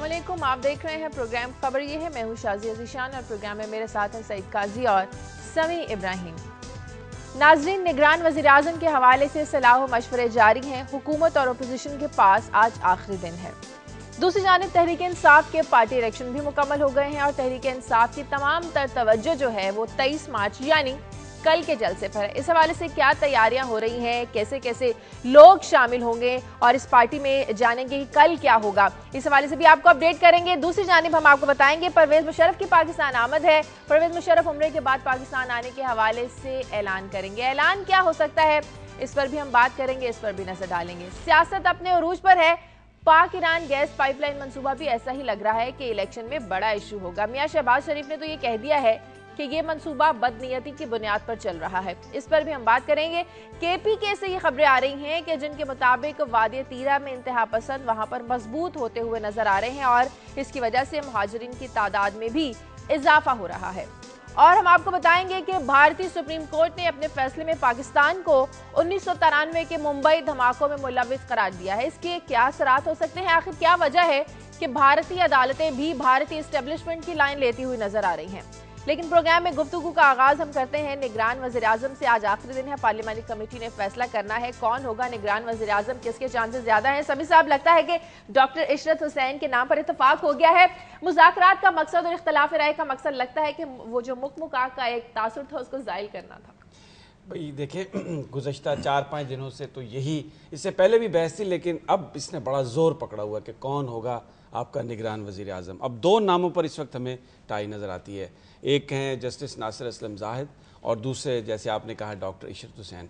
अस्सलामुअलैकुम, आप देख रहे हैं प्रोग्राम खबर ये है। मैं हूं शाज़िया ज़ीशान और प्रोग्राम में मेरे साथ हैं सईद काजी और समी इब्राहिम। नाजरीन, निगरान वज़ीर-ए-आज़म के हवाले से सलाह व मशवरे जारी हैं। हुकूमत और अपोजिशन के पास आज आखिरी दिन है। दूसरी जानिब तहरीक इंसाफ के पार्टी इलेक्शन भी मुकम्मल हो गए हैं और तहरीक इंसाफ की तमाम तर तवज्जो जो है वो 23 मार्च यानी कल के जलसे पर है। इस हवाले से क्या तैयारियां हो रही हैं, कैसे कैसे लोग शामिल होंगे और इस पार्टी में जानेंगे कि कल क्या होगा, इस हवाले से भी आपको अपडेट करेंगे। दूसरी जानिब हम आपको बताएंगे परवेज मुशर्रफ की पाकिस्तान आमद है। परवेज मुशर्रफ उम्रे के बाद पाकिस्तान आने के हवाले से ऐलान करेंगे। ऐलान क्या हो सकता है, इस पर भी हम बात करेंगे, इस पर भी नजर डालेंगे। सियासत अपने उरूज पर है। पाक ईरान गैस पाइपलाइन मंसूबा भी ऐसा ही लग रहा है कि इलेक्शन में बड़ा इशू होगा। मियां शहबाज शरीफ ने तो ये कह दिया है कि ये मंसूबा बदनीयती की बुनियाद पर चल रहा है। इस पर भी हम बात करेंगे। KPK से ये खबरें आ रही हैं कि जिनके मुताबिक वादी तीरा में इंतहा पसंद वहां पर मजबूत होते हुए नजर आ रहे हैं और इसकी वजह से मुहाजिरीन की तादाद में भी इजाफा हो रहा है। और हम आपको बताएंगे कि भारतीय सुप्रीम कोर्ट ने अपने फैसले में पाकिस्तान को 1993 के मुंबई धमाकों में मुलविस करार दिया है। इसके क्या असरात हो सकते हैं, आखिर क्या वजह है कि भारतीय अदालतें भी भारतीय एस्टेब्लिशमेंट की लाइन लेती हुई नजर आ रही हैं। लेकिन प्रोग्राम में गुफ्तगू का आगाज हम करते हैं निगरान वज़ीर-ए-आज़म से। आज आखिरी दिन है, पार्लियामानी कमेटी ने फैसला करना है कौन होगा निगरान वज़ीर-ए-आज़म, किसके चांसेस ज्यादा हैं। समी साहब, लगता है कि डॉक्टर इशरत हुसैन के नाम पर इत्तेफाक हो गया है। मुज़ाकरात का मकसद और इख्तिलाफ राय का मकसद लगता है कि वो जो मुकमुका का एक तासुर था उसको ज़ाइल करना था। भाई देखिए, गुज़श्ता 4-5 दिनों से तो यही, इससे पहले भी बहस थी, लेकिन अब इसने बड़ा जोर पकड़ा हुआ कि कौन होगा आपका निगरान वज़ीर आज़म। अब दो नामों पर इस वक्त हमें टाई नज़र आती है। एक हैं जस्टिस नासिर असलम ज़ाहिद और दूसरे, जैसे आपने कहा, डॉक्टर इशरत हुसैन।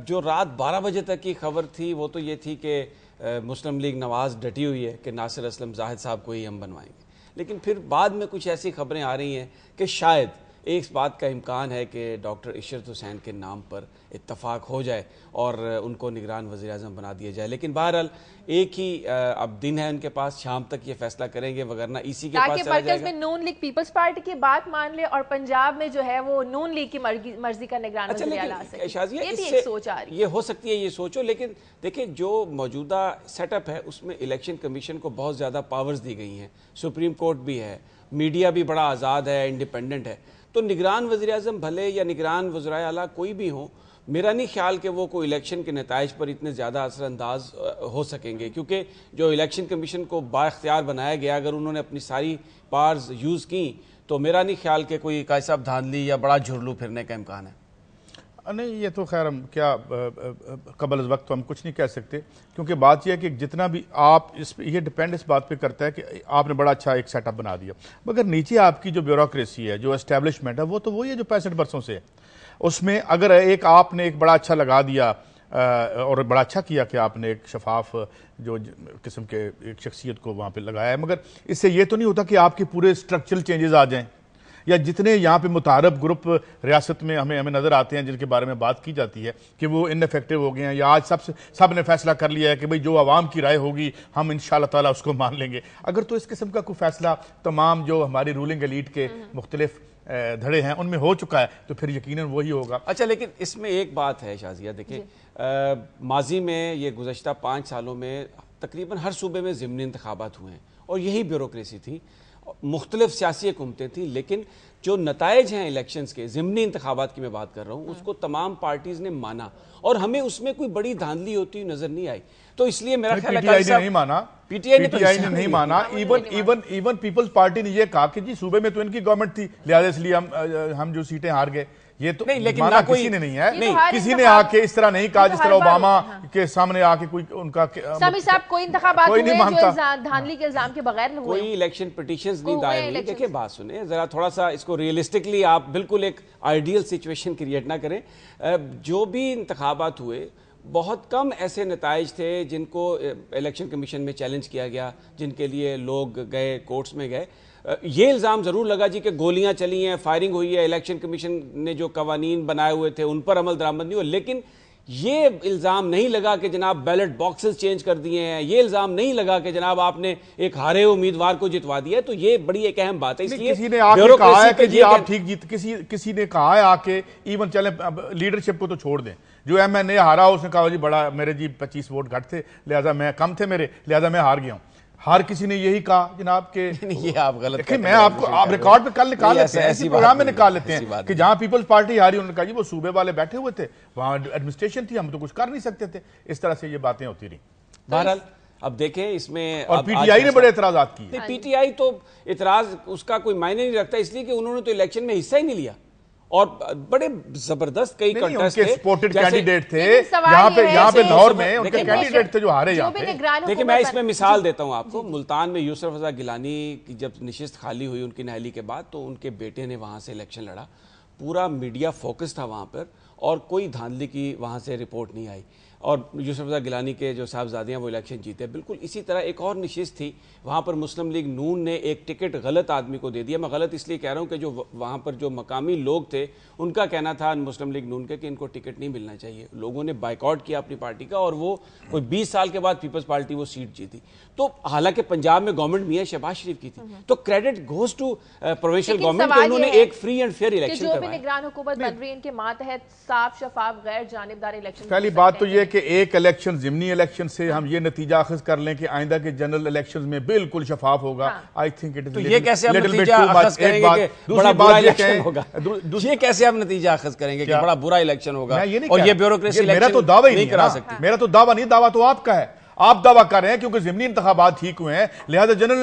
जो रात 12 बजे तक की खबर थी वो तो ये थी कि मुस्लिम लीग नवाज़ डटी हुई है कि नासिर असलम ज़ाहिद साहब को ही हम बनवाएंगे। लेकिन फिर बाद में कुछ ऐसी खबरें आ रही हैं कि शायद एक बात का इम्कान है कि डॉक्टर इशरत हुसैन के नाम पर इत्तफाक हो जाए और उनको निगरान वज़ीर आज़म बना दिया जाए। लेकिन बहरहाल एक ही अब दिन है उनके पास, शाम तक ये फैसला करेंगे, वगरना इसी के पास चला जाएगा। में नून लीग पीपल्स पार्टी की बात मान ले और पंजाब में जो है वो नून लीग की मर्जी का निगरान वज़ीर आला से। ये भी एक सोच आ रही है। ये हो सकती है, ये सोचो, लेकिन देखिए जो मौजूदा सेटअप है उसमें इलेक्शन कमीशन को बहुत ज़्यादा पावर्स दी गई हैं, सुप्रीम कोर्ट भी है, मीडिया भी बड़ा आज़ाद है, इंडिपेंडेंट है। तो निगरान वज़ीर आज़म भले या निगरान वज़राए आला कोई भी हो, मेरा नहीं ख्याल कि वो कोई इलेक्शन के नताइज पर इतने ज़्यादा असरअंदाज हो सकेंगे, क्योंकि जो इलेक्शन कमीशन को बाइख्तियार बनाया गया, अगर उन्होंने अपनी सारी पावर्स यूज़ की तो मेरा नहीं ख्याल कि कोई कैसा धांधली या बड़ा झुरलू फिरने का इम्कान है। नहीं, ये तो खैर हम क्या कबल वक्त तो हम कुछ नहीं कह सकते, क्योंकि बात यह है कि जितना भी आप ये डिपेंड इस बात पे करता है कि आपने बड़ा अच्छा एक सेटअप बना दिया, मगर नीचे आपकी जो ब्यूरोक्रेसी है, जो एस्टेब्लिशमेंट है, वो तो वही है जो 65 वर्षों से है। उसमें अगर एक आपने एक बड़ा अच्छा लगा दिया और बड़ा अच्छा किया कि आपने एक शफाफ जो किस्म के एक शख्सियत को वहाँ पर लगाया है, मगर इससे ये तो नहीं होता कि आपके पूरे स्ट्रक्चरल चेंजेस आ जाएँ। या जितने यहाँ पे मुतारब ग्रुप रियासत में हमें नज़र आते हैं जिनके बारे में बात की जाती है कि वो इनफेक्टिव हो गए हैं, या आज सब ने फैसला कर लिया है कि भाई जो आवाम की राय होगी हम इंशाअल्लाह ताला उसको मान लेंगे। अगर तो इस किस्म का कोई फैसला तमाम जो हमारी रूलिंग एलीट के मुख्तलिफ धड़े हैं उनमें हो चुका है तो फिर यकीनन वही होगा। अच्छा, लेकिन इसमें एक बात है शाज़िया, देखिए माजी में ये गुज़श्ता 5 सालों में तकरीबन हर सूबे में ज़िमनी इंतखाबात हुए हैं और यही ब्यूरोक्रेसी थी, मुख्तलिफ सियासी हुकूमतें थी, लेकिन जो नताइज हैं इलेक्शंस के, ज़िमनी इंतखाबात की मैं बात कर रहा हूँ, उसको तमाम पार्टीज ने माना और हमें उसमें कोई बड़ी धांधली होती हुई नजर नहीं आई। तो इसलिए मेरा ख्याल है पीटीआई ने नहीं माना, पीटीआई ने नहीं माना। इवन पीपल्स पार्टी ने यह कहा कि जी सूबे में तो इनकी गवर्नमेंट थी, लिहाजा इसलिए हम जो सीटें हार गए। ये तो नहीं, लेकिन माना किसी ने नहीं है, नहीं किसी ने आके इस तरह नहीं कहा जिस तरह ओबामा के सामने आके कोई उनका समी साहब कोई इंतखाबात हुए जो धांधली के इल्जाम के बगैर हुए, कोई इलेक्शन पिटीशंस नहीं दायर हुई। देखिए बात सुने जरा, थोड़ा सा इसको रियलिस्टिकली आप बिल्कुल एक आइडियल सिचुएशन क्रिएट ना करें। जो भी इंतखाबात हुए बहुत कम ऐसे नताइज थे जिनको इलेक्शन कमीशन में चैलेंज किया गया, जिनके लिए लोग गए कोर्ट्स में गए। ये इल्ज़ाम ज़रूर लगा जी कि गोलियां चली हैं, फायरिंग हुई है, इलेक्शन कमीशन ने जो कवानीन बनाए हुए थे उन पर अमल दरामद नहीं हुआ, लेकिन ये इल्ज़ाम नहीं लगा कि जनाब बैलेट बॉक्सेस चेंज कर दिए हैं, ये इल्ज़ाम नहीं लगा कि जनाब आपने एक हारे उम्मीदवार को जितवा दिया है। तो ये बड़ी एक अहम बात है। इसलिए किसी ने आके कहा है कि जी आप ठीक जीत, किसी ने कहा है आके, इवन चले लीडरशिप को तो छोड़ दें, जो MNA हारा उसने कहा जी बड़ा मेरे जी 25 वोट घट थे, लिहाजा मैं कम थे मेरे, लिहाजा मैं हार गया हूँ। हर किसी ने यही कहा जनाब के ये आप गलत देखिए, मैं आपको आप रिकॉर्ड पे कल निकाल लेते हैं, ऐसी प्रोग्राम में निकाल लेते हैं कि जहां पीपल्स पार्टी हारी, उन्होंने कहा जी वो सूबे वाले बैठे हुए थे, वहां एडमिनिस्ट्रेशन थी, हम तो कुछ कर नहीं सकते थे। इस तरह से ये बातें होती रही। बहरहाल अब देखें इसमें, और पीटीआई ने बड़े एतराजात किए। पीटीआई तो इतराज उसका कोई मायने नहीं रखता, इसलिए कि उन्होंने तो इलेक्शन में हिस्सा ही नहीं लिया और बड़े जबरदस्त कई कंटेस्ट थे, सपोर्टेड कैंडिडेट थे यहाँ पे लाहौर में, उनके कैंडिडेट थे जो हारे यहाँ पे। देखिए मैं इसमें मिसाल देता हूँ आपको, मुल्तान में यूसुफ रजा गिलानी की जब नशिस्त खाली हुई उनकी नहली के बाद, तो उनके बेटे ने वहां से इलेक्शन लड़ा, पूरा मीडिया फोकस था वहां पर और कोई धांधली की वहां से रिपोर्ट नहीं आई और यूसुफ रजा गिलानी के जो साहबजादियाँ वो इलेक्शन जीते। बिल्कुल इसी तरह एक और नशिस्त थी, वहाँ पर मुस्लिम लीग नून ने एक टिकट गलत आदमी को दे दिया। मैं गलत इसलिए कह रहा हूँ कि जो वहाँ पर जो मकामी लोग थे उनका कहना था मुस्लिम लीग नून के कि इनको टिकट नहीं मिलना चाहिए। लोगों ने बाइकआउट किया अपनी पार्टी का और वो कोई 20 साल के बाद पीपल्स पार्टी वो सीट जीती। तो हालांकि पंजाब में गवर्नमेंट मियां शहबाज शरीफ की थी, तो credit goes to provincial government कि उन्होंने एक फ्री एंड फेयर इलेक्शन करवाया। जो भी निगरान हुकूमत बन रही है इनके मातहत साफ शफाफ गैर जानिबदार इलेक्शन। पहली बात तो यह कि एक इलेक्शन जिमनी इलेक्शन से हम ये नतीजा अखज़ कर लें कि आइंदा के जनरल इलेक्शन में बिल्कुल शफाफ होगा। आई थिंक इट इज तो ये कैसे हम नतीजा अखज़ करेंगे कि बड़ा बुरा इलेक्शन होगा? ये कैसे हम नतीजा अखज़ करेंगे कि बड़ा बुरा इलेक्शन होगा और ये ब्यूरोक्रेसी मेरा तो दावा ही नहीं करा सकती। मेरा तो दावा नहीं, दावा तो आपका है, आप दावा कर रहे हैं क्योंकि ज़िमनी इंतखाबात ठीक हुए हैं, लिहाजा जनरल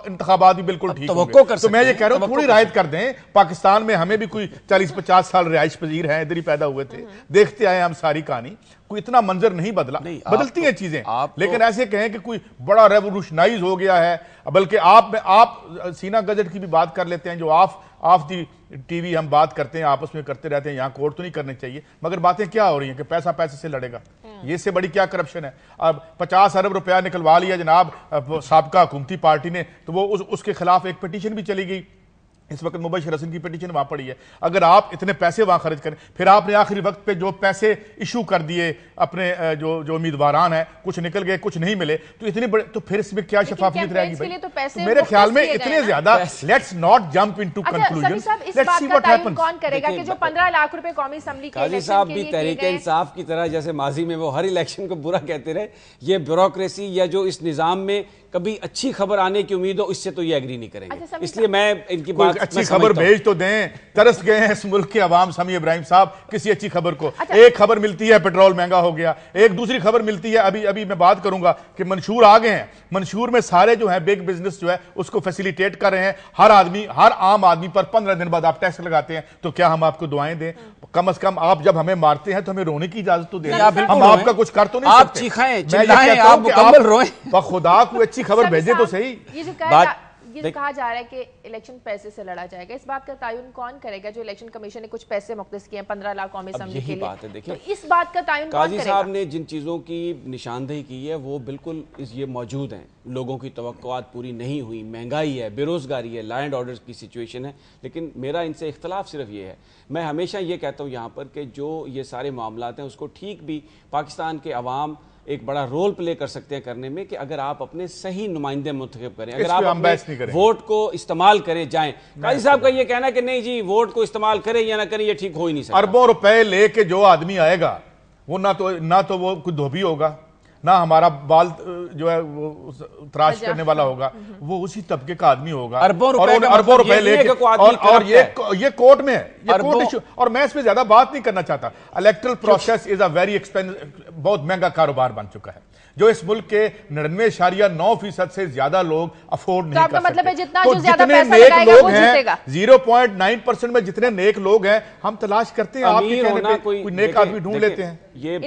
इंतखाबात भी बिल्कुल ठीक होंगे। तो मैं ये कह रहा हूं थोड़ी रायत कर दें। पाकिस्तान में हमें भी कोई 40-50 साल रिहाइश पजीर हैं, इधर ही पैदा हुए थे, देखते आए हम सारी कहानी, कोई इतना मंजर नहीं बदला, बदलती हैं चीजें, लेकिन ऐसे कहें कि कोई बड़ा रेवोल्यूशनाइज हो गया है। बल्कि आप सीना गजट की भी बात कर लेते हैं, जो ऑफ दी टीवी हम बात करते हैं, आपस में करते रहते हैं, यहाँ कोर्ट तो नहीं करने चाहिए, मगर बातें क्या हो रही हैं कि पैसा पैसे से लड़ेगा। ये से बड़ी क्या करप्शन है? अब 50 अरब रुपया निकलवा लिया जनाब साबका हुकूमती पार्टी ने, तो वो उसके खिलाफ एक पिटीशन भी चली गई। इस वक्त मुबशर हसन की पिटीशन वहां पड़ी है। अगर आप इतने पैसे वहां खर्च करें, फिर आपने आखिरी वक्त पे जो पैसे इशू कर दिए अपने जो उम्मीदवारान है, कुछ निकल गए कुछ नहीं मिले, तो इतने बड़े, तो फिर इसमें क्या शफाफियत रहेगी भाई? तो मेरे ख्याल में इतने ज्यादा let's not jump into conclusion, let's see what happens. कौन करेगा कि जो 15 लाख रुपए कौमी असेंबली के काजी साहब भी तहरीके इंसाफ की तरह जैसे माजी में वो हर इलेक्शन को बुरा कहते रहे, ये ब्यूरोक्रेसी या जो इस निजाम में कभी अच्छी खबर आने की उम्मीद हो, इससे तो ये एग्री नहीं करेंगे। इसलिए मैं इनकी बात अच्छी खबर भेज तो दें, तरस गए हैं इस मुल्क के अवाम समी इब्राहिम साहब किसी अच्छी खबर को। एक खबर मिलती है पेट्रोल महंगा हो गया, एक दूसरी खबर मिलती है अभी मैं बात करूंगा कि मंशूर आ गए हैं। मंशूर में सारे जो है बिग बिजनेस जो है उसको फैसिलिटेट कर रहे हैं। हर आम आदमी पर 15 दिन बाद आप टैक्स लगाते हैं, तो क्या हम आपको दुआएं दें? कम से कम आप जब हमें मारते हैं तो हमें रोने की इजाजत तो दें। हम आपका कुछ कर तो नहीं सकते। आप चिल्लाएं, चिल्लाएं, आप मुकम्मल रोएं, खुदा को अच्छी खबर भेजे तो सही। ये जो कहा जा रहा है कि इलेक्शन पैसे से लड़ा जाएगा, इस बात का तायुन कौन करेगा? जो इलेक्शन कमीशन ने कुछ पैसे मुख्तस किए हैं 15 लाख कौमी असेंबली के लिए, बात है। देखिए तो इस बात का तायुन कौन करेगा? काजी साहब ने जिन चीज़ों की निशानदेही की है वो बिल्कुल ये मौजूद हैं। लोगों की तवक्कुआत पूरी नहीं हुई, महंगाई है, बेरोजगारी है, लॉ एंड ऑर्डर की सिचुएशन है, लेकिन मेरा इनसे इख्तलाफ सिर्फ ये है, मैं हमेशा ये कहता हूँ यहाँ पर कि जो ये सारे मामलात हैं उसको ठीक भी पाकिस्तान के अवाम एक बड़ा रोल प्ले कर सकते हैं करने में, कि अगर आप अपने सही नुमाइंदे मुंतखब करें, अगर आप अपने वोट को इस्तेमाल करें जाएं। काजी साहब का ये कहना है कि नहीं जी वोट को इस्तेमाल करें या ना करें ये ठीक हो ही नहीं सकता। अरबों रुपए लेके जो आदमी आएगा वो ना तो वो कोई धोबी होगा, ना हमारा बाल जो है वो तराश करने वाला होगा, वो उसी तबके का आदमी होगा। अरबों रुपए लेके और ये कोर्ट में है, ये कोर्ट इशू। और मैं इसमें ज्यादा बात नहीं करना चाहता। Electoral process is a very expensive, बहुत महंगा कारोबार बन चुका है, जो इस मुल्क के 99.9% से ज्यादा लोग अफोर्ड नहीं कर सकते। तो जितने नेक लोग हैं 0.9% में जितने नेक लोग हैं हम तलाश करते हैं, आपके कहने पे कोई नेक आदमी ढूंढ लेते हैं। ये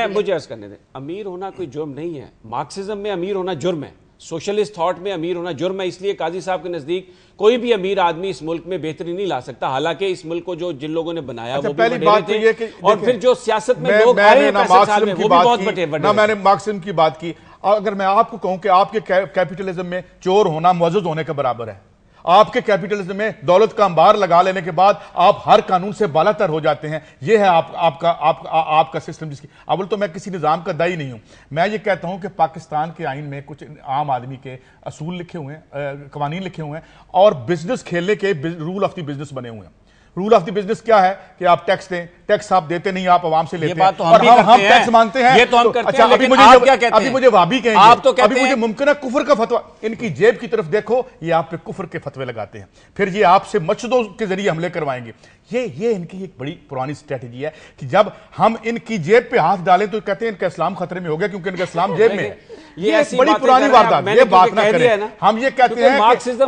मुझे अर्ज करने दें, अमीर होना कोई जुर्म नहीं है। मार्क्सिज्म में अमीर होना जुर्म है, सोशलिस्ट थॉट में अमीर होना जुर्म है। इसलिए काजी साहब के नजदीक कोई भी अमीर आदमी इस मुल्क में बेहतरी नहीं ला सकता। हालांकि इस मुल्क को जो जिन लोगों ने बनाया वो भी बटेरे थे, और फिर जो सियासत में लोग आए हैं 65 साल में वो भी बहुत बटे। मैंने मार्क्सिज्म की बात की। अगर मैं आपको कहूं कि आपके कैपिटलिज्म में चोर होना मुअज़्ज़ज़ होने के बराबर है, आपके कैपिटलिज्म में दौलत का अंबार लगा लेने के बाद आप हर कानून से बालातर हो जाते हैं। यह है आपका सिस्टम, जिसकी अव्वल तो मैं किसी निजाम का दाई नहीं हूं। मैं ये कहता हूं कि पाकिस्तान के आइन में कुछ आम आदमी के असूल लिखे हुए हैं, कवानीन लिखे हुए हैं, और बिजनेस खेलने के रूल ऑफ द बिजनेस बने हुए हैं। रूल ऑफ द बिजनेस क्या है कि आप टैक्स दें, टैक्स आप देते नहीं, आप आवाम से लेते बात तो हैं, और हम टैक्स मांगते हैं। ये तो हम करते अच्छा, हैं, अभी लेकिन मुझे आप क्या कहते हैं? अभी मुझे वाबी कहेंगे, आप तो कहते अभी मुझे हैं मुमकिन है कुफर का फतवा, इनकी जेब की तरफ देखो, ये आप पे कुफर के फतवे लगाते हैं, फिर ये आपसे मस्जिदों के जरिए हमले करवाएंगे। ये इनकी एक बड़ी पुरानी स्ट्रेटजी है कि जब हम इनकी जेब पे हाथ डालें तो कहते हैं इनका इस्लाम खतरे में हो गया क्योंकि इनका इस्लाम जेब में है। ये एक बड़ी पुरानी वारदात, ये बात ना करें। हम ये कहते हैं कि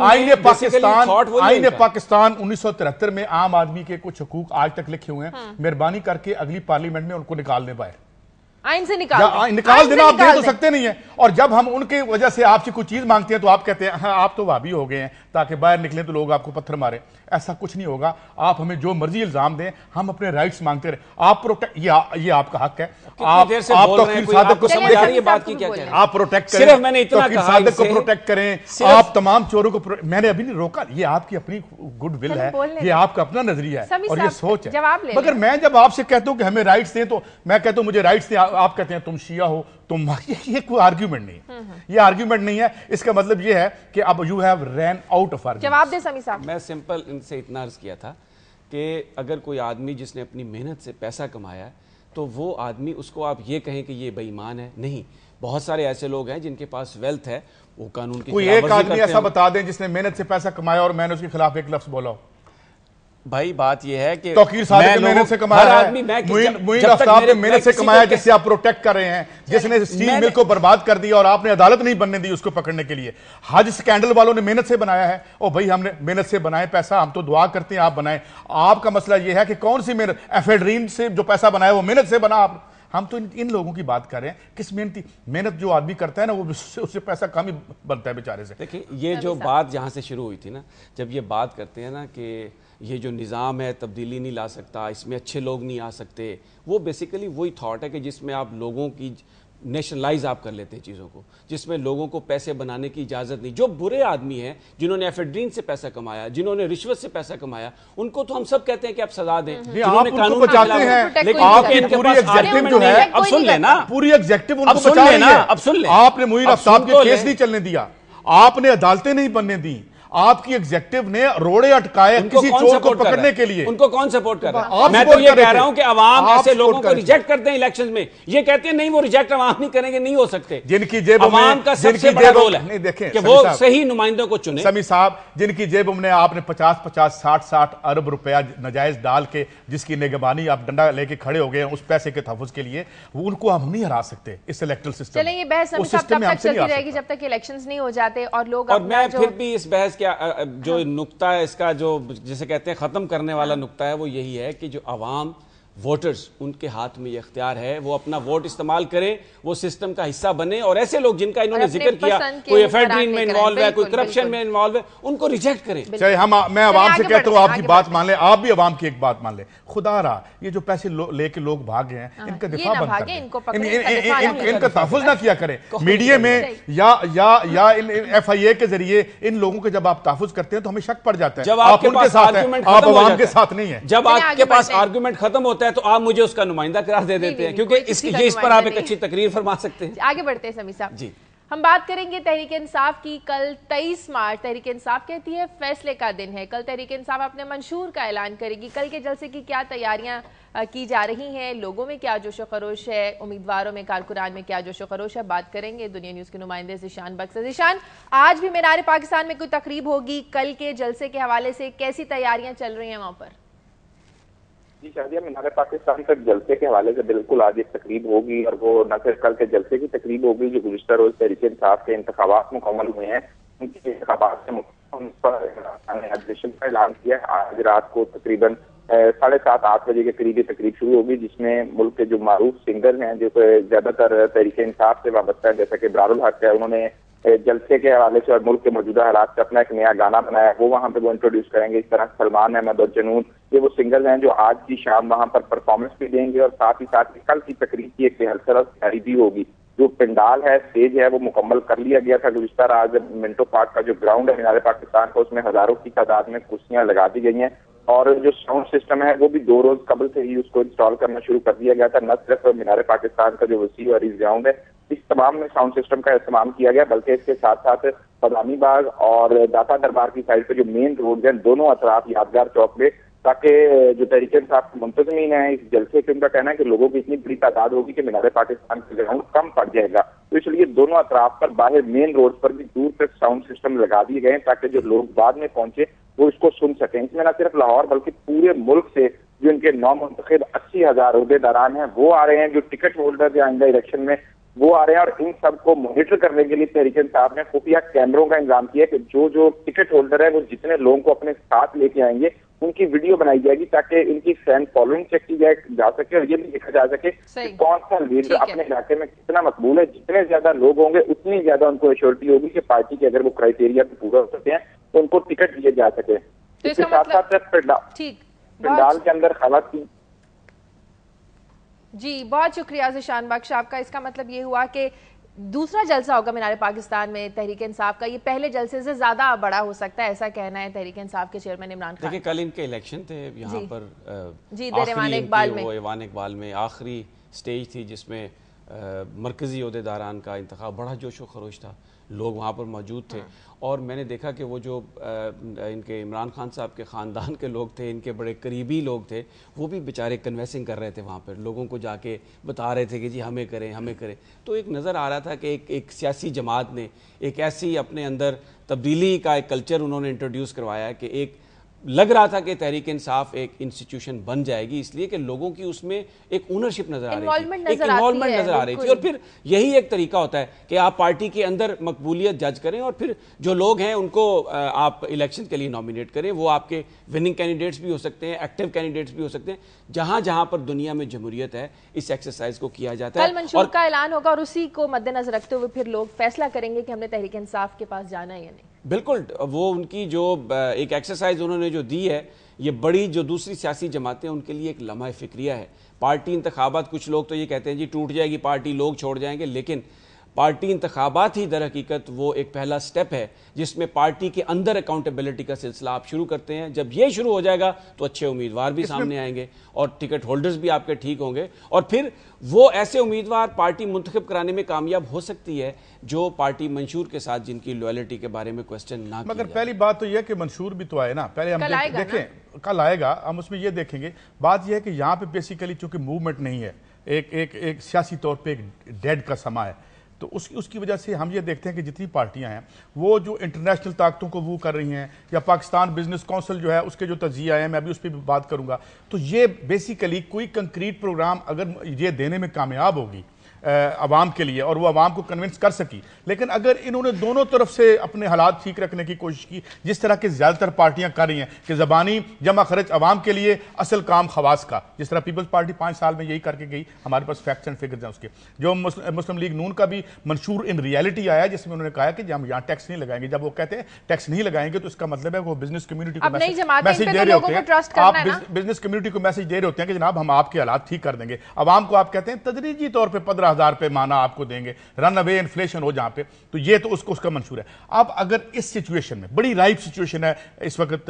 आईने पाकिस्तान 1973 में आम आदमी के कुछ हुकूक आज तक लिखे हुए हैं, मेहरबानी करके अगली पार्लियामेंट में उनको निकाल दें बाहर, आइन से निकाल देना। आप दे तो सकते नहीं है, और जब हम उनके वजह से आपसे कोई चीज मांगते हैं तो आप कहते हैं हाँ आप तो वाबी हो गए हैं ताकि बाहर निकले तो लोग आपको पत्थर मारे। ऐसा कुछ नहीं होगा, आप हमें जो मर्जी इल्जाम दें, हम अपने राइट्स मांगते रहे। आप प्रोटेक्ट, ये आपका हक है। आप तौकीर सादिक को समझ रही है बात की क्या कह रहे हैं, आप प्रोटेक्ट करें, सिर्फ मैंने इतना तौकीर सादिक को प्रोटेक्ट करें, आप तमाम चोरों को, मैंने अभी नहीं रोका, ये आपकी अपनी गुड विल है, ये आपका अपना नजरिया है और ये सोच है। मगर मैं जब आपसे कहता हूं कि हमें राइट्स दें तो मैं कहता हूं मुझे राइट्स दें, आप कहते हैं तुम शिया हो, तुम, ये कोई आर्ग्यूमेंट नहीं है, ये आर्ग्यूमेंट नहीं है। इसका मतलब ये है कि अब you have run out of argument. जवाब दे समी साहब। मैं सिंपल इनसे इतना अर्ज किया था कि अगर कोई आदमी जिसने अपनी मेहनत से पैसा कमाया है तो वो आदमी, उसको आप ये कहें कि ये बेईमान है, नहीं। बहुत सारे ऐसे लोग हैं जिनके पास वेल्थ है, वो कानून की कोई एक आदमी ऐसा बता दें जिसने मेहनत से पैसा कमाया और मैंने उसके खिलाफ एक लफ्ज बोला हो। भाई बात यह है कि तौकीर सादिक ने मेहनत से कमाया है, मुईन आफ्ताब ने मेहनत से कमाया जिससे आप प्रोटेक्ट कर रहे हैं, जिसने स्टील मिल को बर्बाद कर दिया और आपने अदालत नहीं बनने दी उसको पकड़ने के लिए। हज स्कैंडल वालों ने मेहनत से बनाया है, और भाई हमने मेहनत से बनाए पैसा, हम तो दुआ करते हैं आप बनाए। आपका मसला यह है कि कौन सी मेहनत, एफेड्रीन से जो पैसा बनाया वो मेहनत से बना। आप, हम तो इन लोगों की बात कर रहे हैं, किस मेहनत जो आदमी करता है ना, वो उससे पैसा कम ही बनता है बेचारे से। देखिए, ये जो बात जहां से शुरू हुई थी ना, जब ये बात करते हैं ना कि ये जो निज़ाम है तब्दीली नहीं ला सकता, इसमें अच्छे लोग नहीं आ सकते, वो बेसिकली वही थॉट है कि जिसमें आप लोगों की नेशनलाइज आप कर लेते हैं चीज़ों को, जिसमें लोगों को पैसे बनाने की इजाज़त नहीं। जो बुरे आदमी हैं, जिन्होंने एफेड्रीन से पैसा कमाया, जिन्होंने रिश्वत से पैसा कमाया, उनको तो हम सब कहते हैं कि आप सजा दें। आप उनको बचाते हैं, लेकिन आपकी पूरी एग्जेक्टिव जो है, अब सुन लेना, पूरी एग्जेक्टिव उनको बचा रही है। अब सुन ले, आपने मुईन आफ्ताब के केस नहीं चलने दिया, आपने अदालतें नहीं बनने दी, आपकी एग्जेक्टिव ने रोड़े अटकाए किसी चोर को पकड़ने के लिए। उनको कौन सपोर्ट कर रहा है? मैं तो ये कह रहा हूं कि अवाम ऐसे लोगों को रिजेक्ट करते हैं इलेक्शंस में। ये कहते हैं नहीं, वो रिजेक्ट अवाम नहीं करेंगे, नहीं हो सकते। जिनकी जेब अवाम का सबसे बड़ा रोल है, नहीं देखें कि वो सही नुमाइंदों को चुने। समी साहब, जिनकी जेब में आपने 50-50, 60-60 अरब रुपया नजायज डाल के, जिसकी निगरानी आप डंडा लेके खड़े हो गए उस पैसे के तहफ़्फ़ुज़ के लिए, वो हम नहीं हरा सकते इस इलेक्टोरल सिस्टम। चलिए, ये बहस तब तक चलती रहेगी जब तक इलेक्शंस नहीं हो जाते और लोग। और मैं फिर भी इस बहस के जो नुक्ता है, इसका जो जिसे कहते हैं खत्म करने वाला नुक्ता है, वो यही है कि जो अवाम वोटर्स, उनके हाथ में ये इख्तियार है, वो अपना वोट इस्तेमाल करें, वो सिस्टम का हिस्सा बने, और ऐसे लोग जिनका इन्होंने जिक्र किया, कोई एफेड्रीन में इन्वॉल्व है, कोई करप्शन में इन्वॉल्व है, उनको रिजेक्ट करें। चाहे मैं आवाम से कहता हूं आपकी बात मान ले, आप भी आवाम की एक बात मान ले। खुदा रहा, ये जो पैसे लेके लोग भाग गए हैं, इनका दिफा बंद कर दें, इनका तहफ़्फ़ुज़ ना किया करें मीडिया में या FIA के जरिए। इन लोगों के जब आप तहफ़्फ़ुज़ करते हैं तो हमें शक पड़ जाता है, जब आप उनके साथ हैं, आप आवाम के साथ नहीं है। जब आपके पास आर्गुमेंट खत्म होता है तो आप मुझे उसका नुमाइंदा करार दे देते हैं, क्योंकि इस पर आप एक अच्छी तकरीर फरमा सकते हैं। आगे बढ़ते हैं समी साहब जी। हम बात करेंगे तहरीक इंसाफ की। कल 23 मार्च तहरीक इंसाफ कहती है फैसले का दिन है। कल तहरीक इंसाफ अपने मंशूर का ऐलान करेगी। कल के जलसे की क्या तैयारियां की जा रही हैं, लोगों में क्या जोशो खरोश है, उम्मीदवारों में, कारकुनान में क्या जोशो खरोश है, बात करेंगे। दुनिया न्यूज के नुमाइंदे ज़ीशान बख्श। ज़ीशान, आज भी मीनार पाकिस्तान में कोई तकरीब होगी, कल के जलसे के हवाले से कैसी तैयारियां चल रही हैं वहां पर? जी शादिया, मीनार पाकिस्तान तक जलसे के हवाले से बिल्कुल आज एक तकरीब होगी, और वो न सिर्फ कल के जलसे की तकरीब होगी, जो गुज़िश्ता रोज तहरीक इंसाफ के इंतखाबात मुकम्मल हुए हैं, उनके इंतखाबात से एडमिशन का ऐलान किया है। आज रात को तकरीबन 7:30-8 बजे के करीब ये तकरीब शुरू होगी, जिसमें मुल्क के जो मारूफ सिंगर हैं, जो ज्यादातर तहरीक इंसाफ से वाबस्ता है, जैसा कि इब्रारुल हक है, उन्होंने जलसे के हवाले से और मुल्क के मौजूदा हालात से अपना एक नया गाना बनाया, वो वहाँ पे वो इंट्रोड्यूस करेंगे। इस तरह सलमान अहमद और जनून, ये वो सिंगर्स हैं जो आज की शाम वहाँ पर परफॉर्मेंस भी देंगे, और साथ ही साथ कल की तकरीब की एक रिहर्सल तैयारी भी होगी। जो पंडाल है, स्टेज है, वो मुकम्मल कर लिया गया था गुज़िश्ता रात। मिंटो पार्क का जो ग्राउंड है मीनार पाकिस्तान का, उसमें हजारों की तादाद में कुर्सियां लगा दी गई हैं, और जो साउंड सिस्टम है वो भी 2 रोज कबल से ही उसको इंस्टॉल करना शुरू कर दिया गया था। न सिर्फ मीनार पाकिस्तान का जो वसी और इस ग्राउंड है, इस तमाम में साउंड सिस्टम का इस्तेमाल किया गया, बल्कि इसके साथ साथ फदानी बाग और दाता दरबार की साइड पे जो मेन रोड है, दोनों अतराफ यादगार चौक में ताकि जो तहरीक इंसाफ मुंतजमीन है इस जलसे के, उनका कहना है कि लोगों की इतनी बड़ी तादाद होगी कि मीनार पाकिस्तान का ग्राउंड कम पड़ जाएगा। तो इसलिए दोनों अतराफ पर बाहर मेन रोड पर भी दूर तक साउंड सिस्टम लगा दिए गए ताकि जो लोग बाद में पहुंचे वो इसको सुन सकें। इसमें न सिर्फ लाहौर बल्कि पूरे मुल्क से जो इनके नौ मुंतखब 80,000 अहदेदारान हैं वो आ रहे हैं, जो टिकट होल्डर या आइंदा इलेक्शन में वो आ रहे हैं। और इन सबको मॉनिटर करने के लिए तहरीक इंसाफ ने खुफिया कैमरों का इंतजाम किया कि जो टिकट होल्डर है वो जितने लोगों को अपने साथ लेके आएंगे उनकी वीडियो बनाई जाएगी ताकि इनकी फैन फॉलोइंग चेक की जा सके और ये भी देखा जा सके कि कौन सा लीडर अपने इलाके में कितना मकबूल है। जितने ज्यादा लोग होंगे उतनी ज्यादा उनको एश्योरिटी होगी कि पार्टी के अगर वो क्राइटेरिया पे पूरा हो सकते हैं तो उनको टिकट दिए जा सके। इसके साथ साथ पंडाल के अंदर खवातीन। जी बहुत शुक्रिया ज़िशान बख्श आपका। इसका मतलब ये हुआ कि दूसरा जलसा होगा मीनार पाकिस्तान में तहरीक इंसाफ का, ये पहले जलसे से ज्यादा बड़ा हो सकता है, ऐसा कहना है तहरीक इंसाफ के चेयरमैन इमरान खान। देखिए कल इनके इलेक्शन थे यहाँ पर जी ईवान इकबाल में आखिरी स्टेज थी जिसमें मरकजी अहदेदारान का इंतखाब बड़ा जोशो खरोश था, लोग वहाँ पर मौजूद थे। और मैंने देखा कि वो जो इनके इमरान खान साहब के ख़ानदान के लोग थे, इनके बड़े करीबी लोग थे, वो भी बेचारे कन्वेंसिंग कर रहे थे वहाँ पर, लोगों को जाके बता रहे थे कि जी हमें करें हमें करें। तो एक नज़र आ रहा था कि एक सियासी जमात ने एक ऐसी अपने अंदर तब्दीली का एक कल्चर उन्होंने इंट्रोड्यूस करवाया कि एक लग रहा था कि तहरीक इंसाफ एक इंस्टीट्यूशन बन जाएगी, इसलिए कि लोगों की उसमें एक ओनरशिप नजर आ रही थी, एक इन्वॉल्वमेंट नजर आ रही थी। और फिर यही एक तरीका होता है कि आप पार्टी के अंदर मकबूलियत जज करें और फिर जो लोग हैं उनको आप इलेक्शन के लिए नॉमिनेट करें। वो आपके विनिंग कैंडिडेट्स भी हो सकते हैं, एक्टिव कैंडिडेट्स भी हो सकते हैं। जहां जहां पर दुनिया में जमहूरियत है इस एक्सरसाइज को किया जाता है। कल मंशूर का ऐलान होगा और उसी को मद्देनजर रखते हुए फिर लोग फैसला करेंगे कि हमने तहरीक इंसाफ के पास जाना है या नहीं। बिल्कुल, वो उनकी जो एक एक्सरसाइज उन्होंने जो दी है, ये बड़ी जो दूसरी सियासी जमातें उनके लिए एक लम्हा फिक्रिया है। पार्टी इंतखाबात, कुछ लोग तो ये कहते हैं जी टूट जाएगी पार्टी, लोग छोड़ जाएंगे, लेकिन पार्टी इंतखाबात ही दर हकीकत वो एक पहला स्टेप है जिसमें पार्टी के अंदर अकाउंटेबिलिटी का सिलसिला आप शुरू करते हैं। जब ये शुरू हो जाएगा तो अच्छे उम्मीदवार भी सामने आएंगे और टिकट होल्डर्स भी आपके ठीक होंगे और फिर वो ऐसे उम्मीदवार पार्टी मुंतखब कराने में कामयाब हो सकती है जो पार्टी मंशूर के साथ जिनकी लॉयल्टी के बारे में क्वेश्चन ना। मगर पहली बात तो यह कि मंशूर भी तो आए ना, पहले हम देखें, कल आएगा, हम उसमें यह देखेंगे। बात यह है कि यहाँ पे बेसिकली चूंकि मूवमेंट नहीं है, एक सियासी तौर पर एक डेड का समा है, तो उसकी वजह से हम ये देखते हैं कि जितनी पार्टियां हैं वो जो इंटरनेशनल ताकतों को वो कर रही हैं, या पाकिस्तान बिजनेस काउंसिल जो है उसके जो तजिया है, मैं अभी उस पर भी बात करूंगा। तो ये बेसिकली कोई कंक्रीट प्रोग्राम अगर ये देने में कामयाब होगी अवाम के लिए और वो अवाम को कन्विंस कर सकी, लेकिन अगर इन्होंने दोनों तरफ से अपने हालात ठीक रखने की कोशिश की, जिस तरह की ज्यादातर पार्टियां कर रही हैं कि जबानी जमा खर्च अवाम के लिए, असल काम खवास का, जिस तरह पीपल्स पार्टी 5 साल में यही करके गई, हमारे पास फैक्ट्स एंड फिगर्स हैं उसके। जो मुस्लिम लीग नून का भी मंशूर इन रियलिटी आया जिसमें उन्होंने कहा कि हम यहाँ टैक्स नहीं लगाएंगे। जब वो कहते हैं टैक्स नहीं लगाएंगे तो इसका मतलब है वो बिजनेस कम्युनिटी को मैसेज दे रहे होते हैं, आप बिजनेस कम्युनिटी को मैसेज दे रहे होते हैं कि जनाब हम आपके हालात ठीक कर देंगे। अवाम को आप कहते हैं तदरीजी तौर पर 15,000 रुपये माना आपको देंगे, रन अवे इन्फ्लेशन हो जहां पे, तो ये तो उसका मंशूर है। अब अगर इस सिचुएशन में, बड़ी राइप सिचुएशन है इस वक्त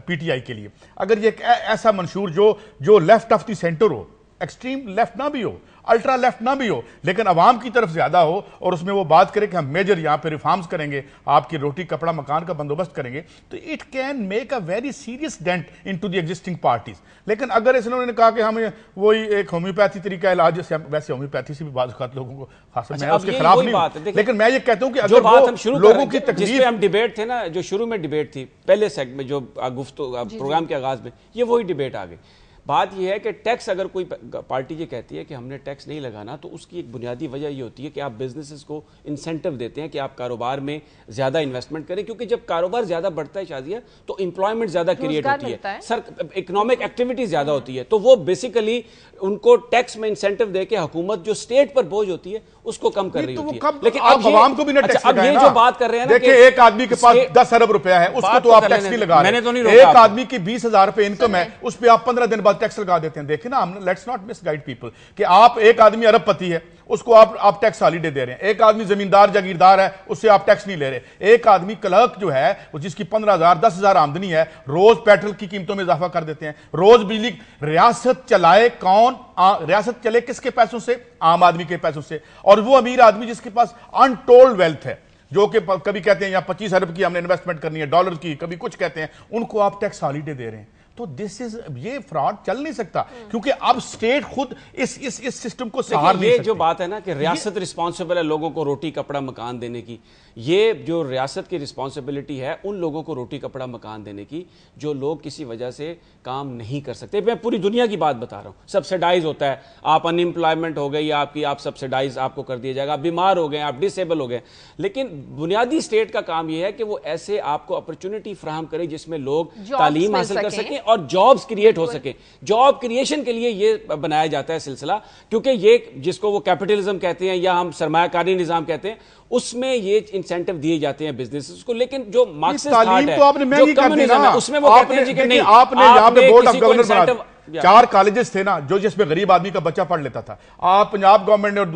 पीटीआई के लिए, अगर ये ऐसा मंशूर जो लेफ्ट ऑफ द सेंटर हो, एक्सट्रीम लेफ्ट ना भी हो, अल्ट्रा लेफ्ट ना भी हो, लेकिन अवाम की तरफ ज्यादा हो और उसमें वो बात करे कि हम मेजर यहां पे रिफॉर्म्स करेंगे, आपकी रोटी कपड़ा मकान का बंदोबस्त करेंगे, तो it can make a very serious dent into the existing parties. लेकिन अगर इन्होंने कहा कि हम वही एक होम्योपैथी तरीका इलाज, वैसे होम्योपैथी से भी बात लोगों को खास मैं उसके खिलाफ नहीं, लेकिन मैं ये कहता हूं कि अगर बात हम शुरू लोगों की तकलीफ, हम डिबेट थे ना, जो शुरू में डिबेट थी पहले सेगमेंट जो प्रोग्राम के आगाज में, ये वही डिबेट आ गई। बात यह है कि टैक्स, अगर कोई पार्टी ये कहती है कि हमने टैक्स नहीं लगाना, तो उसकी एक बुनियादी वजह ये होती है कि आप बिजनेसेस को इंसेंटिव देते हैं कि आप कारोबार में ज्यादा इन्वेस्टमेंट करें, क्योंकि जब कारोबार ज्यादा बढ़ता है शाजिया तो एम्प्लॉयमेंट ज्यादा क्रिएट होती है, सर इकोनॉमिक एक्टिविटी ज्यादा होती है, तो वो बेसिकली उनको टैक्स में इंसेंटिव देके हुकूमत जो स्टेट पर बोझ होती है उसको कम कर रही होती है। लेकिन अब आवाम को भी ना टैक्स अब ये जो बात कर रहे हैं ना, देखिए एक आदमी के पास 10 अरब रुपया है, उसको तो आप टैक्स नहीं लगा रहे। एक आदमी की 20,000 रुपए इनकम है, उस पर आप 15 दिन बाद टैक्स लगा देते हैं। देखिए ना, लेट्स नॉट मिसगाइड पीपल कि आप एक आदमी अरबपति है उसको आप टैक्स हॉलीडे दे रहे हैं, एक आदमी जमींदार जागीरदार है उससे आप टैक्स नहीं ले रहे, एक आदमी क्लर्क जो है वो जिसकी 15,000 10,000 आमदनी है, रोज पेट्रोल की कीमतों में इजाफा कर देते हैं, रोज बिजली। रियासत चलाए कौन? रियासत चले किसके पैसों से? आम आदमी के पैसों से। और वो अमीर आदमी जिसके पास अनटोल्ड वेल्थ है, जो कि कभी कहते हैं यहाँ 25 अरब की हमने इन्वेस्टमेंट करनी है डॉलर की, कभी कुछ कहते हैं, उनको आप टैक्स हॉलीडे दे रहे हैं। तो दिस इज, ये फ्रॉड चल नहीं सकता, क्योंकि अब स्टेट खुद इस सिस्टम को सहार नहीं सकती। जो बात है ना कि रियासत रिस्पॉन्सिबल है लोगों को रोटी कपड़ा मकान देने की, ये जो रियासत की रिस्पॉन्सिबिलिटी है उन लोगों को रोटी कपड़ा मकान देने की जो लोग किसी वजह से काम नहीं कर सकते। मैं पूरी दुनिया की बात बता रहा हूं। सब्सिडाइज होता है, आप अनएम्प्लॉयमेंट हो गई आपकी, आप सब्सिडाइज आपको कर दिया जाएगा, आप बीमार हो गए, आप डिसेबल हो गए, लेकिन बुनियादी स्टेट का काम यह है कि वो ऐसे आपको अपॉर्चुनिटी फराहम करे जिसमें लोग तालीम हासिल कर सकें और जॉब्स क्रिएट हो सके। जॉब क्रिएशन के लिए ये बनाया जाता है सिलसिला, क्योंकि ये जिसको वो कैपिटलिज्म कहते हैं या हम सरमायाकारी निजाम कहते हैं, उसमें ये इंसेंटिव दिए जाते हैं बिजनेसेस को। लेकिन जो मार्क्सिस्ट थाट है, तो आपने महंगी कर दी ना, उसमें वो कहते हैं जी कि नहीं, आपने यहाँ पे बोर्ड ऑफ गवर्नर बना 4 4 कॉलेजेस थे ना जो जिसमें गरीब आदमी का बच्चा पढ़ लेता था। आप पंजाब गवर्नमेंट ने और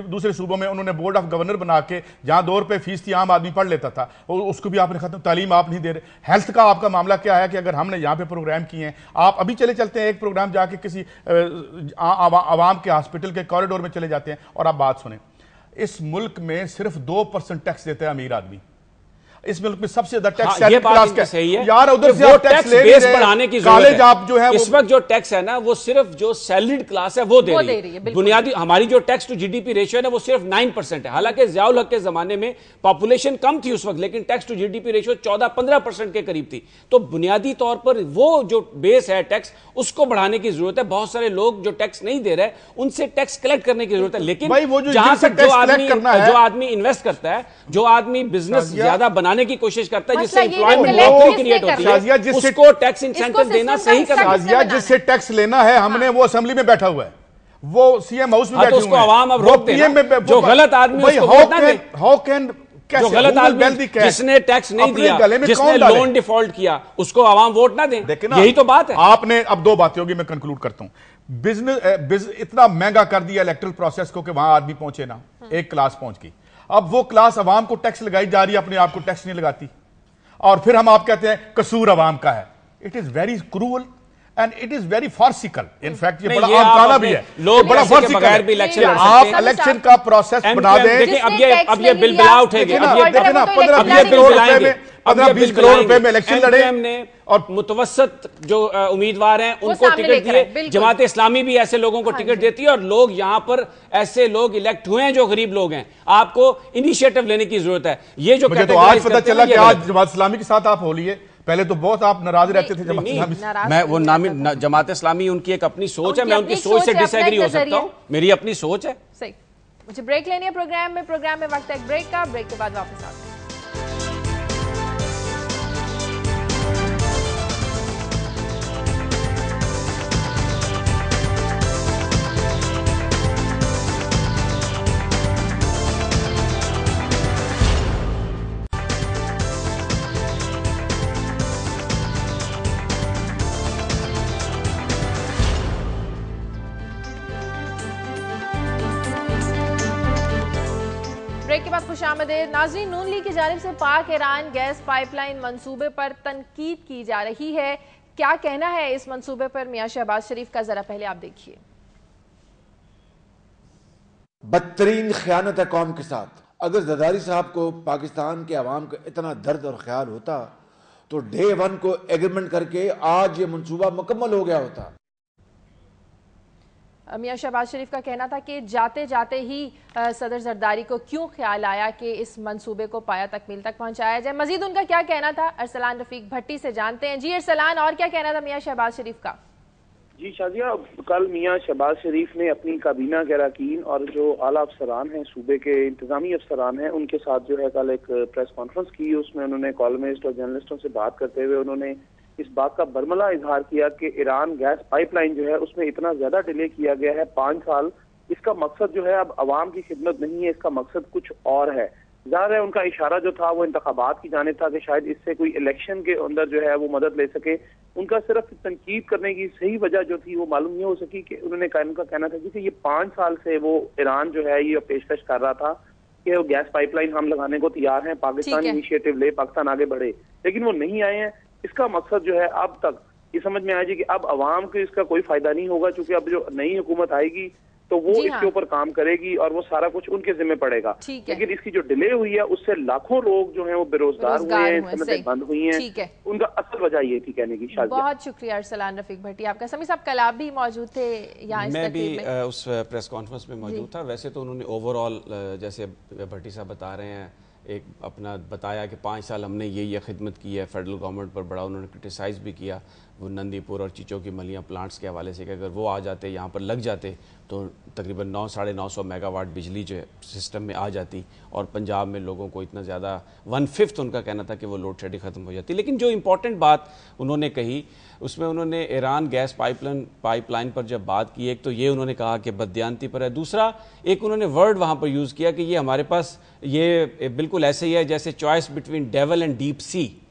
दूसरे सूबों में उन्होंने बोर्ड ऑफ गवर्नर बना के जहां 2 रुपए फीस थी आम आदमी पढ़ लेता था, और उसको भी आपने खत्म, तालीम आप नहीं दे रहे। हेल्थ का आपका मामला क्या है कि अगर हमने यहाँ पे प्रोग्राम किए हैं, आप अभी चलते हैं एक प्रोग्राम जाके किसी आवाम के हॉस्पिटल के कॉरिडोर में चले जाते हैं और आप बात सुने, इस मुल्क में सिर्फ 2% टैक्स देता है अमीर आदमी। इस मुल्क में सबसे ज्यादा टैक्स ये बात का सही है यार, उधर से वो टैक्स टैक्स ले बेस बढ़ाने की जरूरत आप जो है इस वक्त जो टैक्स है ना वो सिर्फ जो सैलरीड क्लास है वो दे रही है। बुनियादी हमारी जो टैक्स टू जीडीपी रेशियो है ना वो सिर्फ 9% है। हालांकि ज़ियाउल हक के जमाने में पॉपुलेशन कम थी उस वक्त, लेकिन टैक्स टू जीडीपी रेशियो 14-15% के करीब थी। तो बुनियादी तौर पर वो जो बेस है टैक्स, उसको बढ़ाने की जरूरत है। बहुत सारे लोग जो टैक्स नहीं दे रहे उनसे टैक्स कलेक्ट करने की जरूरत है, लेकिन जहां से जो आदमी इन्वेस्ट करता है, जो आदमी बिजनेस ज्यादा बनाने की कोशिश करता है, जिससे एम्प्लॉयमेंट नौकरी क्रिएट होती है, उसको टैक्स इंसेंटिव देना सही करना। जिससे टैक्स लेना है हमने, वो असेंबली में बैठा हुआ है, वो सीएम हाउस में बैठे हुए हैं, उसको आवाम अब रोक देना। जो गलत आदमी उसको हाउ कैन जो गलत आदमी जिसने टैक्स नहीं दिया, जिसने लोन डिफॉल्ट किया, उसको आवाम वोट ना दें। यही तो बात है। आपने अब 2 बातें होगी, मैं कंक्लूड करता हूं। बिजनेस इतना महंगा कर दिया इलेक्ट्रल प्रोसेस को कि वहां आदमी पहुंचे ना, एक क्लास पहुंच गई। अब वो क्लास अवाम को टैक्स लगाई जा रही है, अपने आप को टैक्स नहीं लगाती, और फिर हम आप कहते हैं कसूर अवाम का है। It is very cruel and it is very farcical. In fact ये बड़ा आमकाना भी है, लोग बड़ा फार्सिकल है भी इलेक्शन लड़ सकते हैं। आप इलेक्शन का प्रोसेस बना दें। अब ये बिल बिला उठेगी, अब ये देखिए ना 15-20 करोड़ रुपए में 15-20 करोड़ रुपए में इलेक्शन लड़े ने, और मुतवसत जो उम्मीदवार हैं उनको टिकट दिए। जमात इस्लामी भी ऐसे लोगों को टिकट देती है, और लोग यहां पर ऐसे लोग इलेक्ट हुए हैं जो गरीब लोग हैं। आपको इनिशिएटिव लेने की जरूरत है। ये जो मुझे तो आज पता चला कि आज जमात इस्लामी के साथ आप हो लिए, पहले तो बहुत आप नाराज रहते थे जमात इस्लामी। मैं वो जमात इस्लामी, उनकी एक अपनी सोच है, मैं उनकी सोच से डिसएग्री हो सकता हूं, मेरी अपनी सोच है। सही। मुझे ब्रेक लेनी है प्रोग्राम में वक्त है एक ब्रेक का। ब्रेक के बाद वापस आते हैं। ब्रेक के बाद खुशामदीद नाज़रीन। नून लीग की जानिब से पाक ईरान गैस पाइपलाइन मंसूबे पर तनकीद की जा रही है। क्या कहना है इस मंसूबे पर मियां शहबाज शरीफ का, जरा पहले आप देखिए। बदतरीन खयानत है कौम के साथ। अगर जरदारी साहब को पाकिस्तान के अवाम का इतना दर्द और ख्याल होता तो डे 1 को एग्रीमेंट करके आज ये मंसूबा मुकम्मल हो गया होता। मियां शहबाज शरीफ का कहना था कि जाते जाते ही सदर जरदारी को क्यों ख्याल आया कि इस मंसूबे को पाया तकमील तक पहुंचाया जाए। मजीद उनका क्या कहना था अरसलान रफीक भट्टी से जानते हैं। जी अरसलान, और क्या कहना था मियां शहबाज शरीफ का? जी शाजिया, कल मियां शहबाज शरीफ ने अपनी काबीना के अरकान और जो आला अफसरान हैं, सूबे के इंतजामी अफसरान हैं, उनके साथ जो है कल एक प्रेस कॉन्फ्रेंस की। उसमें उन्होंने कॉलमिस्ट और जर्नलिस्टों से बात करते हुए उन्होंने इस बात का बरमला इजहार किया कि ईरान गैस पाइपलाइन जो है उसमें इतना ज्यादा डिले किया गया है 5 साल, इसका मकसद जो है अब अवाम की खिदमत नहीं है, इसका मकसद कुछ और है। ज़ाहिर है उनका इशारा जो था वो इंतखाबात की जानिब था कि शायद इससे कोई इलेक्शन के अंदर जो है वो मदद ले सके। उनका सिर्फ तनकीद करने की सही वजह जो थी वो मालूम नहीं हो सकी कि उन्होंने उनका कहना था कि ये 5 साल से वो ईरान जो है ये पेशकश कर रहा था कि वो गैस पाइपलाइन हम लगाने को तैयार हैं, पाकिस्तान इनिशिएटिव ले, पाकिस्तान आगे बढ़े, लेकिन वो नहीं आए हैं। इसका मकसद जो है अब तक ये समझ में आया जी कि अब अवाम को इसका कोई फायदा नहीं होगा, क्योंकि अब जो नई हुकूमत आएगी तो वो इसके ऊपर काम करेगी और वो सारा कुछ उनके जिम्मे पड़ेगा। लेकिन इसकी जो डिले हुई है उससे लाखों लोग जो हैं वो बेरोजगार हुए हैं, सनतें बंद हुई हैं। उनका असल वजह ये थी कहने की। शाज़िया, बहुत शुक्रिया अरसलान रफीक भट्टी आपका। समी साहब, कल आप भी मौजूद थे यहाँ? मैं भी उस प्रेस कॉन्फ्रेंस में मौजूद था। वैसे तो उन्होंने ओवरऑल जैसे भट्टी साहब बता रहे हैं एक अपना बताया कि 5 साल हमने ये खिदमत की है फेडरल गवर्नमेंट पर, बड़ा उन्होंने क्रिटिसाइज़ भी किया वो नंदीपुर और चीचों की मलियाँ प्लांट्स के हवाले से कि अगर वो आ जाते यहाँ पर लग जाते तो तकरीबन 900-950 मेगावाट बिजली जो है सिस्टम में आ जाती और पंजाब में लोगों को इतना ज़्यादा 1/5 उनका कहना था कि वो लोड शेडिंग ख़त्म हो जाती। लेकिन जो इम्पोर्टेंट बात उन्होंने कही उसमें उन्होंने ईरान गैस पाइपलाइन पर जब बात की, एक तो ये उन्होंने कहा कि बददियानती पर है, दूसरा एक उन्होंने वर्ड वहाँ पर यूज़ किया कि ये हमारे पास ये बिल्कुल ऐसे ही है जैसे choice between devil and deep sea.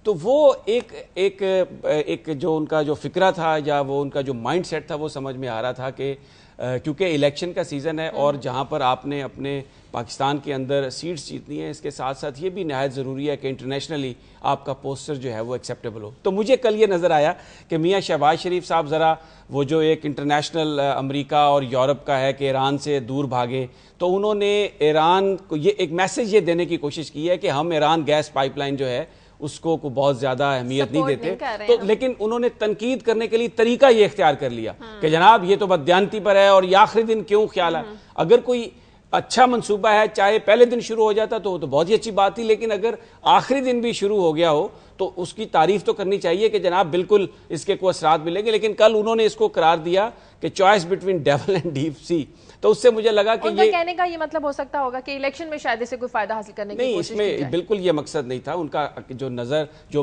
तो वो एक जो उनका जो फिक्रा था या वो उनका जो माइंड सेट था वो समझ में आ रहा था कि क्योंकि इलेक्शन का सीज़न है और जहाँ पर आपने अपने पाकिस्तान के अंदर सीट्स जीतनी है, इसके साथ साथ ये भी नहायत ज़रूरी है कि इंटरनेशनली आपका पोस्टर जो है वो एक्सेप्टेबल हो। तो मुझे कल ये नज़र आया कि मियाँ शहबाज शरीफ साहब ज़रा वो जो एक इंटरनेशनल अमेरिका और यूरोप का है कि ईरान से दूर भागे, तो उन्होंने ईरान को ये एक मैसेज ये देने की कोशिश की है कि हम ईरान गैस पाइपलाइन जो है उसको को बहुत ज्यादा अहमियत नहीं देते। तो लेकिन उन्होंने तनकीद करने के लिए तरीका ये इख्तियार कर लिया कि जनाब ये तो बददियानती पर है और ये आखिरी दिन क्यों ख्याल है। अगर कोई अच्छा मंसूबा है, चाहे पहले दिन शुरू हो जाता तो बहुत ही अच्छी बात थी, लेकिन अगर आखिरी दिन भी शुरू हो गया हो तो उसकी तारीफ तो करनी चाहिए कि जनाब बिल्कुल इसके कोई असरात मिलेंगे। लेकिन कल उन्होंने इसको करार दिया कि choice between devil and deep sea. तो उससे मुझे लगा कि ये कहने का ये मतलब हो सकता होगा कि इलेक्शन में शायद इससे कोई फायदा हासिल करने की कोशिश नहीं, इसमें बिल्कुल ये मकसद नहीं था उनका। जो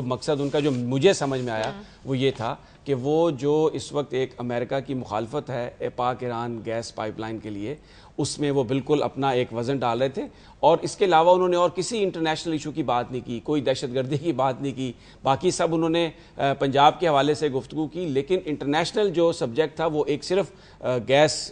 मकसद उनका जो मुझे समझ में आया वो ये था कि वो जो इस वक्त एक अमेरिका की मुखालफत है पाक ईरान गैस पाइपलाइन के लिए, उसमें वो बिल्कुल अपना एक वजन डाल रहे थे और इसके अलावा उन्होंने और किसी इंटरनेशनल इशू की बात नहीं की, कोई दहशतगर्दी की बात नहीं की। बाकी सब उन्होंने पंजाब के हवाले से गुफ्तगू की, लेकिन इंटरनेशनल जो सब्जेक्ट था वो एक सिर्फ गैस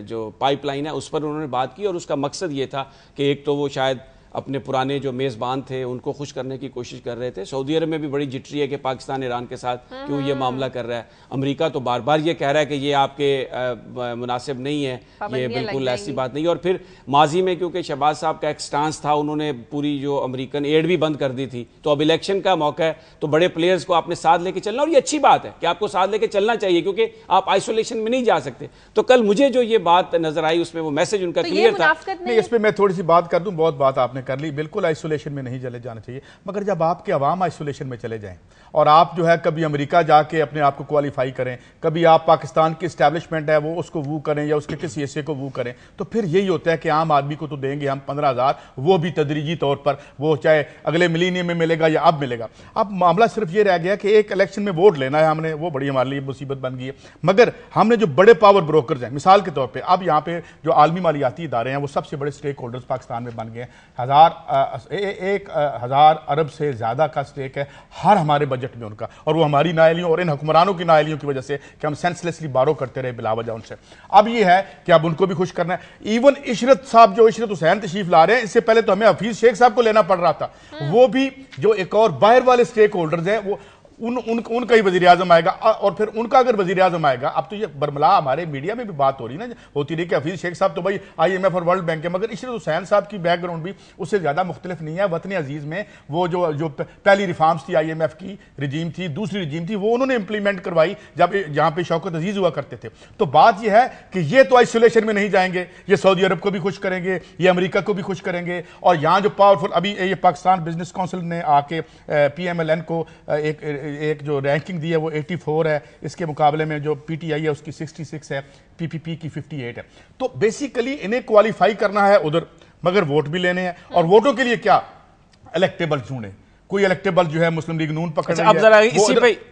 जो पाइपलाइन है उस पर उन्होंने बात की और उसका मकसद ये था कि एक तो वो शायद अपने पुराने जो मेज़बान थे उनको खुश करने की कोशिश कर रहे थे। सऊदी अरब में भी बड़ी जिटरी है कि पाकिस्तान ईरान के साथ क्यों ये मामला कर रहा है। अमेरिका तो बार बार ये कह रहा है कि ये आपके मुनासिब नहीं है, ये बिल्कुल ऐसी बात नहीं। और फिर माजी में क्योंकि शहबाज साहब का एक स्टांस था, उन्होंने पूरी जो अमेरिकन एड भी बंद कर दी थी। तो अब इलेक्शन का मौका है तो बड़े प्लेयर्स को आपने साथ लेके चलना, और ये अच्छी बात है कि आपको साथ लेके चलना चाहिए क्योंकि आप आइसोलेशन में नहीं जा सकते। तो कल मुझे जो ये बात नजर आई उसमें वो मैसेज उनका क्लियर था। नहीं, इसमें मैं थोड़ी सी बात कर दूं, बहुत बात आपने कर ली, बिल्कुल आइसोलेशन में नहीं चले जाना चाहिए। मगर जब आपके अवाम आइसोलेशन में चले जाएं और आप जो है कभी अमेरिका जाके अपने आप को क्वालिफाई करें, कभी आप पाकिस्तान की एस्टैब्लिशमेंट है वो उसको वू करें या उसके किसी हिस्से को वू करें, तो फिर यही होता है कि आम आदमी को तो देंगे हम 15,000, वो भी तदरीजी तौर पर, वो चाहे अगले मिलीनियम में मिलेगा या अब मिलेगा। अब मामला सिर्फ ये रह गया कि एक इलेक्शन में वोट लेना है हमने, वो बड़ी हमारे लिए मुसीबत बन गई है। मगर हमने जो बड़े पावर ब्रोकर्स हैं, मिसाल के तौर पर अब यहाँ पे जो आलमी मालियाती इदारे हैं वो सबसे बड़े स्टेक होल्डर्स पाकिस्तान में बन गए हैं। 1,000 अरब से ज्यादा का स्टेक है हर हमारे बजट में उनका, और वो हमारी नाअहलियों और इन हुक्मरानों की नाअहलियों की वजह से कि हम सेंसलेसली बारो करते रहे बिला वजह उनसे। अब ये है कि अब उनको भी खुश करना है। इवन इशरत साहब जो इशरत हुसैन तशरीफ ला रहे हैं, इससे पहले तो हमें हफीज शेख साहब को लेना पड़ रहा था, वो भी जो एक और बाहर वाले स्टेक होल्डर्स हैं वो उनका ही वजीर आजम आएगा। और फिर उनका अगर वजीर आजम आएगा, अब तो ये बरमला हमारे मीडिया में भी बात हो रही ना, होती रही कि हफीज शेख साहब तो भाई IMF और वर्ल्ड बैंक है, मगर इशरत हुसैन साहब की बैकग्राउंड भी उससे ज्यादा मुख्तलिफ नहीं है। वतन अजीज में वो जो पहली रिफॉर्म्स थी IMF की रिजीम थी, दूसरी रिजीम थी, वो उन्होंने इंप्लीमेंट करवाई जब जहां पे शौकत अजीज हुआ करते थे। तो बात यह है कि ये तो आइसोलेशन में नहीं जाएंगे, ये सऊदी अरब को भी खुश करेंगे, ये अमेरिका को भी खुश करेंगे। और यहाँ जो पावरफुल अभी ये पाकिस्तान बिजनेस काउंसिल ने आके PMLN को एक जो रैंकिंग दी है वो 84 है, इसके मुकाबले में जो PTI है उसकी 66 है, PPP की 58 है। तो बेसिकली इन्हें क्वालिफाई करना है उधर, मगर वोट भी लेने हैं। और वोटों के लिए क्या इलेक्टेबल ढूंढे, कोई इलेक्टेबल जो है मुस्लिम लीग नून पकड़ रही है।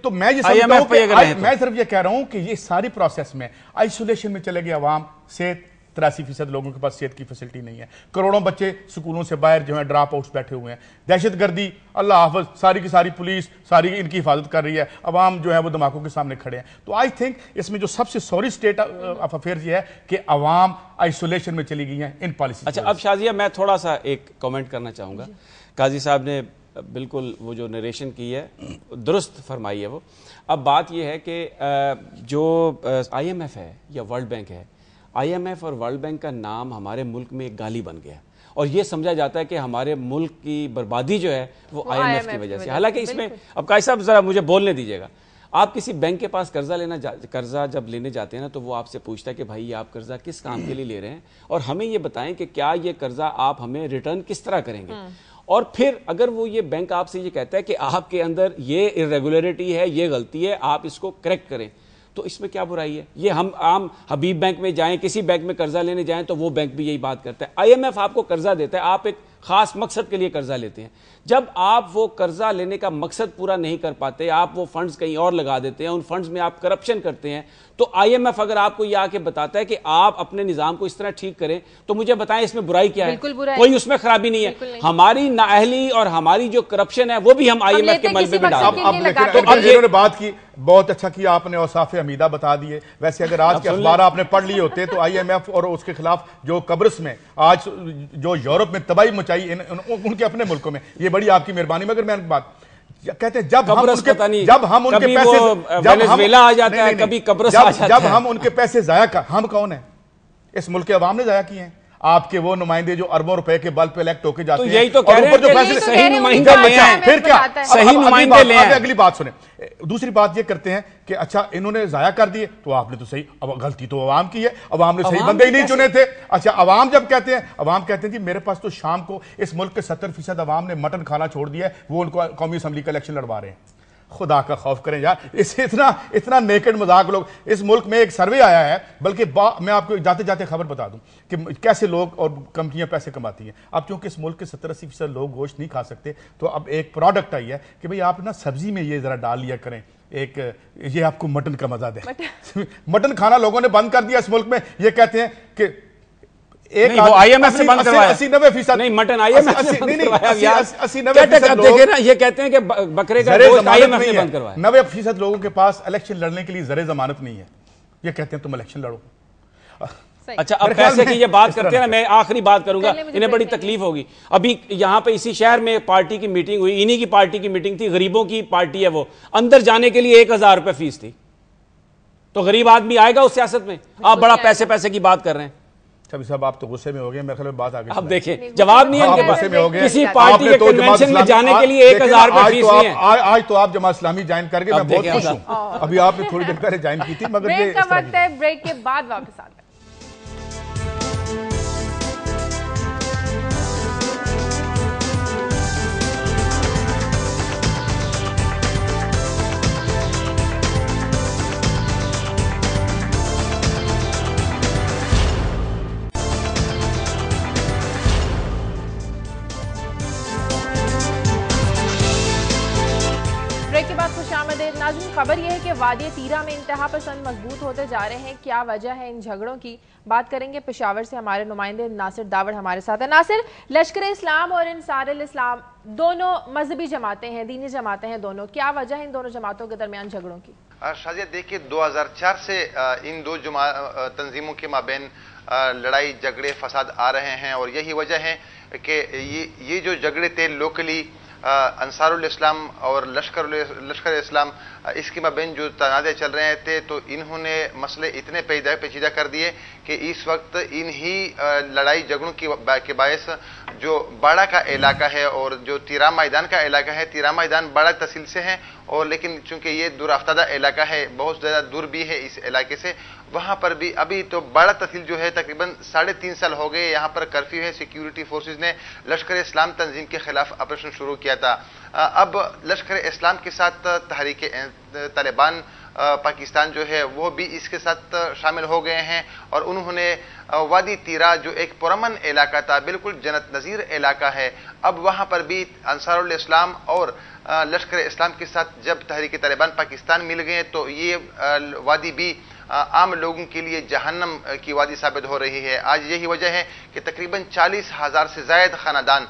तो मैं ये समझता हूं कि मैं सिर्फ ये कह रहा हूं कि ये सारी प्रोसेस में आइसोलेशन में चले गए अवाम। सेहत 83% लोगों के पास सेहत की फैसिलिटी नहीं है, करोड़ों बच्चे स्कूलों से बाहर जो है ड्रॉप आउट्स बैठे हुए हैं, दहशतगर्दी अल्लाह हाफ़िज़, सारी की सारी पुलिस सारी इनकी हिफाजत कर रही है, अवाम जो है वो धमाकों के सामने खड़े हैं। तो आई थिंक इसमें जो सबसे सॉरी स्टेट ऑफ अफेयर्स ये है कि अवाम आइसोलेशन में चली गई है इन पॉलिसी। अच्छा, अब शाजिया मैं थोड़ा सा एक कमेंट करना चाहूँगा। काजी साहब ने बिल्कुल वो जो नरेशन की है दुरुस्त फरमाई है वो। अब बात यह है कि जो IMF है या वर्ल्ड बैंक है, IMF और वर्ल्ड बैंक का नाम हमारे मुल्क में एक गाली बन गया और ये समझा जाता है कि हमारे मुल्क की बर्बादी जो है वो IMF की वजह से। हालांकि इसमें अब कायद साहब जरा मुझे बोलने दीजिएगा, आप किसी बैंक के पास कर्जा जब लेने जाते हैं ना, तो वो आपसे पूछता है कि भाई ये आप कर्जा किस काम के लिए ले रहे हैं और हमें ये बताएं कि क्या ये कर्जा आप हमें रिटर्न किस तरह करेंगे। और फिर अगर वो ये बैंक आपसे ये कहता है कि आपके अंदर ये इरेगुलरिटी है, ये गलती है, आप इसको करेक्ट करें, तो इसमें क्या बुराई है। ये हम आम हबीब बैंक में जाएं, किसी बैंक में कर्जा लेने जाएं तो वो बैंक भी यही बात करता है। IMF आपको कर्जा देता है, आप एक खास मकसद के लिए कर्जा लेते हैं। जब आप वो कर्जा लेने का मकसद पूरा नहीं कर पाते, आप वो फंड्स कहीं और लगा देते हैं, उन फंड्स में आप करप्शन करते हैं, तो IMF अगर आपको ये आके बताता है कि आप अपने निजाम को इस तरह ठीक करें, तो मुझे बताएं इसमें बुराई क्या है। कोई उसमें खराबी नहीं है। हमारी नाअहली और हमारी जो करप्शन है वो भी हम IMF के मलबे में डालते हैं। तो अब इन्होंने बात की, बहुत अच्छा किया आपने, औसाफ हमीदा बता दिए। वैसे अगर आज के अखबार आपने पढ़ लिए होते तो IMF और उसके खिलाफ जो कब्रिस में आज जो यूरोप में तबाही मचाई उनके अपने मुल्कों में, ये बड़ी आपकी मेहरबानी। मगर मैं बात कहते हैं जब हम उनके पैसे जाया, हम कौन है? इस मुल्क के अवाम ने जाया किए हैं। आपके वो नुमाइंदे जो अरबों रुपए के बल पे इलेक्ट होके जाते हैं, तो यही तो कह रहे हैं कि सही नुमाइंदे ले आए। फिर क्या सही नुमाइंदे ले आए। अगली बात सुने, दूसरी बात ये करते हैं कि अच्छा इन्होंने जाया कर दिए तो आपने तो सही, अब गलती तो अवाम की है, अवाम ने सही बंदे ही नहीं चुने थे। अच्छा अवाम जब कहते हैं, अवाम कहते हैं जी मेरे पास तो शाम को इस मुल्क के 70% अवाम ने मटन खाना छोड़ दिया है, वो उनको कौमी असम्बली का इलेक्शन लड़वा रहे हैं। खुदा का खौफ करें यार, इससे इतना नेकेड मजाक लोग। इस मुल्क में एक सर्वे आया है, बल्कि मैं आपको जाते जाते खबर बता दूं कि कैसे लोग और कंपनियां पैसे कमाती हैं। अब क्योंकि इस मुल्क के 70-80% लोग गोश्त नहीं खा सकते, तो अब एक प्रोडक्ट आई है कि भाई आप ना सब्जी में ये जरा डाल लिया करें, एक ये आपको मटन का मजा दे। मटन खाना लोगों ने बंद कर दिया इस मुल्क में। ये कहते हैं कि एक वो IMF ने बंद करवाया, 80-90% नहीं मटन IMF ने बंद करवाया। 80-90% देखे ना, ये कहते हैं कि बकरे का गोश्त IMF ने बंद करवाया। 90% लोगों के पास इलेक्शन लड़ने के लिए जरे जमानत नहीं है। ये कहते हैं तुम इलेक्शन लड़ो। अच्छा अब पैसे की ये बात करते हैं ना, मैं आखिरी बात करूंगा, इन्हें बड़ी तकलीफ होगी। अभी यहां पे इसी शहर में पार्टी की मीटिंग हुई, इन्हीं की पार्टी की मीटिंग थी, गरीबों की पार्टी है वो। अंदर जाने के लिए 1000 रुपए फीस थी। तो गरीब आदमी आएगा उस सियासत में? आप बड़ा पैसे की बात कर रहे हैं। छवि साहब आप तो गुस्से में हो गए, मेरे ख्याल में बात आगे। अब देखें जवाब नहीं है उनके पास। में हो गए। किसी पार्टी के कन्वेंशन में जाने के लिए 1000 रुपए फीस नहीं है। आज तो आप जमात इस्लामी ज्वाइन करके मैं बहुत खुश हूं। अभी आपने थोड़ी देर पहले ज्वाइन की थी, मगर ब्रेक का वक्त है, ब्रेक के बाद वापस आते हैं। ब्रेक के बाद खुशामदीद नाज़रीन, खबर यह है कि वादी तीरा में इंतहा पसंद मजबूत होते जा रहे हैं। क्या वजह है इन झगड़ों की, बात करेंगे। पेशावर से हमारे नुमाइंदे नासिर दावड़ हमारे साथ है। नासिर, लश्कर इस्लाम और इंसारुल इस्लाम दोनों मजहबी जमातें हैं, दीनी जमातें हैं दोनों, क्या वजह है इन दोनों जमातों के दरमियान झगड़ों की? शाजिया देखिए, 2004 से इन दो तंजीमों के माबेन लड़ाई झगड़े फसाद आ रहे हैं और यही वजह है कि ये जो झगड़े थे लोकली अंसारुल इस्लाम और लश्कर इस्लाम, इसके माबेन जो तनाज़े चल रहे थे, तो इन्होंने मसले इतने पेचीदा कर दिए कि इस वक्त इन्हीं लड़ाई झगड़ों के बायस जो बाड़ा का इलाका है और जो तीरा मैदान का इलाका है, तीरा मैदान बाड़ा तहसील से है और लेकिन चूंकि ये दुराफ्तादा इलाका है, बहुत ज़्यादा दूर भी है इस इलाके से, वहाँ पर भी अभी तो बाड़ा तहसील जो है तकरीबन 3.5 साल हो गए यहाँ पर कर्फ्यू है। सिक्योरिटी फोर्सेज ने लश्कर इस्लाम तंजीम के खिलाफ ऑपरेशन शुरू किया था। अब लश्कर इस्लाम के साथ तहरीक तालिबान पाकिस्तान जो है वो भी इसके साथ शामिल हो गए हैं और उन्होंने वादी तीरा जो एक पुरमन इलाका था, बिल्कुल जन्नत नज़ीर इलाका है, अब वहाँ पर भी अंसारुल इस्लाम और लश्कर इस्लाम के साथ जब तहरीक तालिबान पाकिस्तान मिल गए तो ये वादी भी आम लोगों के लिए जहन्नम की वादी साबित हो रही है। आज यही वजह है कि तकरीबन 40,000 से ज़ायद खानदान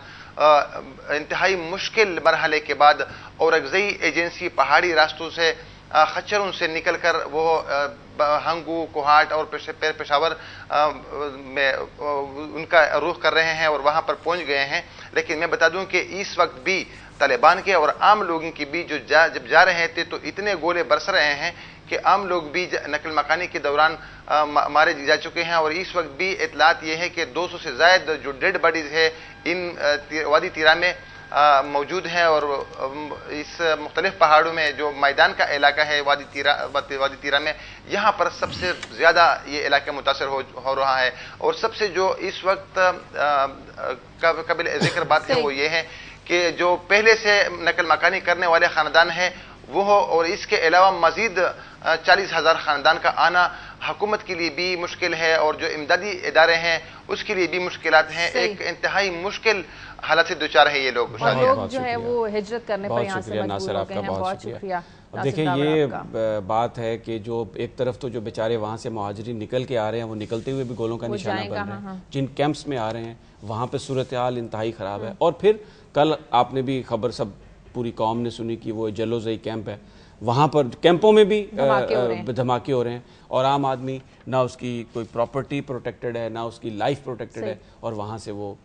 इंतहाई मुश्किल मरहले के बाद औरंगज़ई एजेंसी पहाड़ी रास्तों से खच्चर उनसे निकलकर वो हंगू, कोहाट और पेशावर में उनका रुख कर रहे हैं और वहां पर पहुंच गए हैं। लेकिन मैं बता दूं कि इस वक्त भी तालिबान के और आम लोगों के बीच जो जब जा रहे थे तो इतने गोले बरस रहे हैं कि आम लोग भी नकल मकानी के दौरान मारे जा चुके हैं। और इस वक्त भी इतलात ये है कि 200 से ज़ायद जो डेड बॉडीज है इन वादी तीरा में मौजूद है। और इस मुख्तलिफ पहाड़ों में जो मैदान का इलाका है वादी तीरा में, यहाँ पर सबसे ज़्यादा ये इलाका मुतासर हो रहा है। और सबसे जो इस वक्त काबिल ज़िक्र बात है वो ये है कि जो पहले से नकल मकानी करने वाले ख़ानदान हैं वो हो, और इसके अलावा मजीद 40,000 ख़ानदान का आना हुकूमत के लिए भी मुश्किल है और जो इमदादी इदारे हैं उसके लिए भी मुश्किलात हैं। एक इंतहाई मुश्किल हालत से दुचार है ये लोग। जो है वो हिजरत करने पर यहाँ से मजबूर हो गए हैं। बहुत शुक्रिया। देखिए ये बात है कि जो एक तरफ तो जो बेचारे वहाँ से मुहाजिरीन निकल के आ रहे हैं वो निकलते हुए भी गोलों का निशाना बन रहे हैं। जिन कैंप्स में आ रहे हैं वहाँ पे सूरत हाल इंतहाई ख़राब है। और फिर कल आपने भी खबर सब पूरी कौम ने सुनी कि वो जलोज़ई कैंप है, वहाँ पर कैंपों में भी धमाके हो रहे हैं और आम आदमी ना उसकी कोई प्रॉपर्टी प्रोटेक्टेड है ना उसकी लाइफ प्रोटेक्टेड है और वहाँ से वो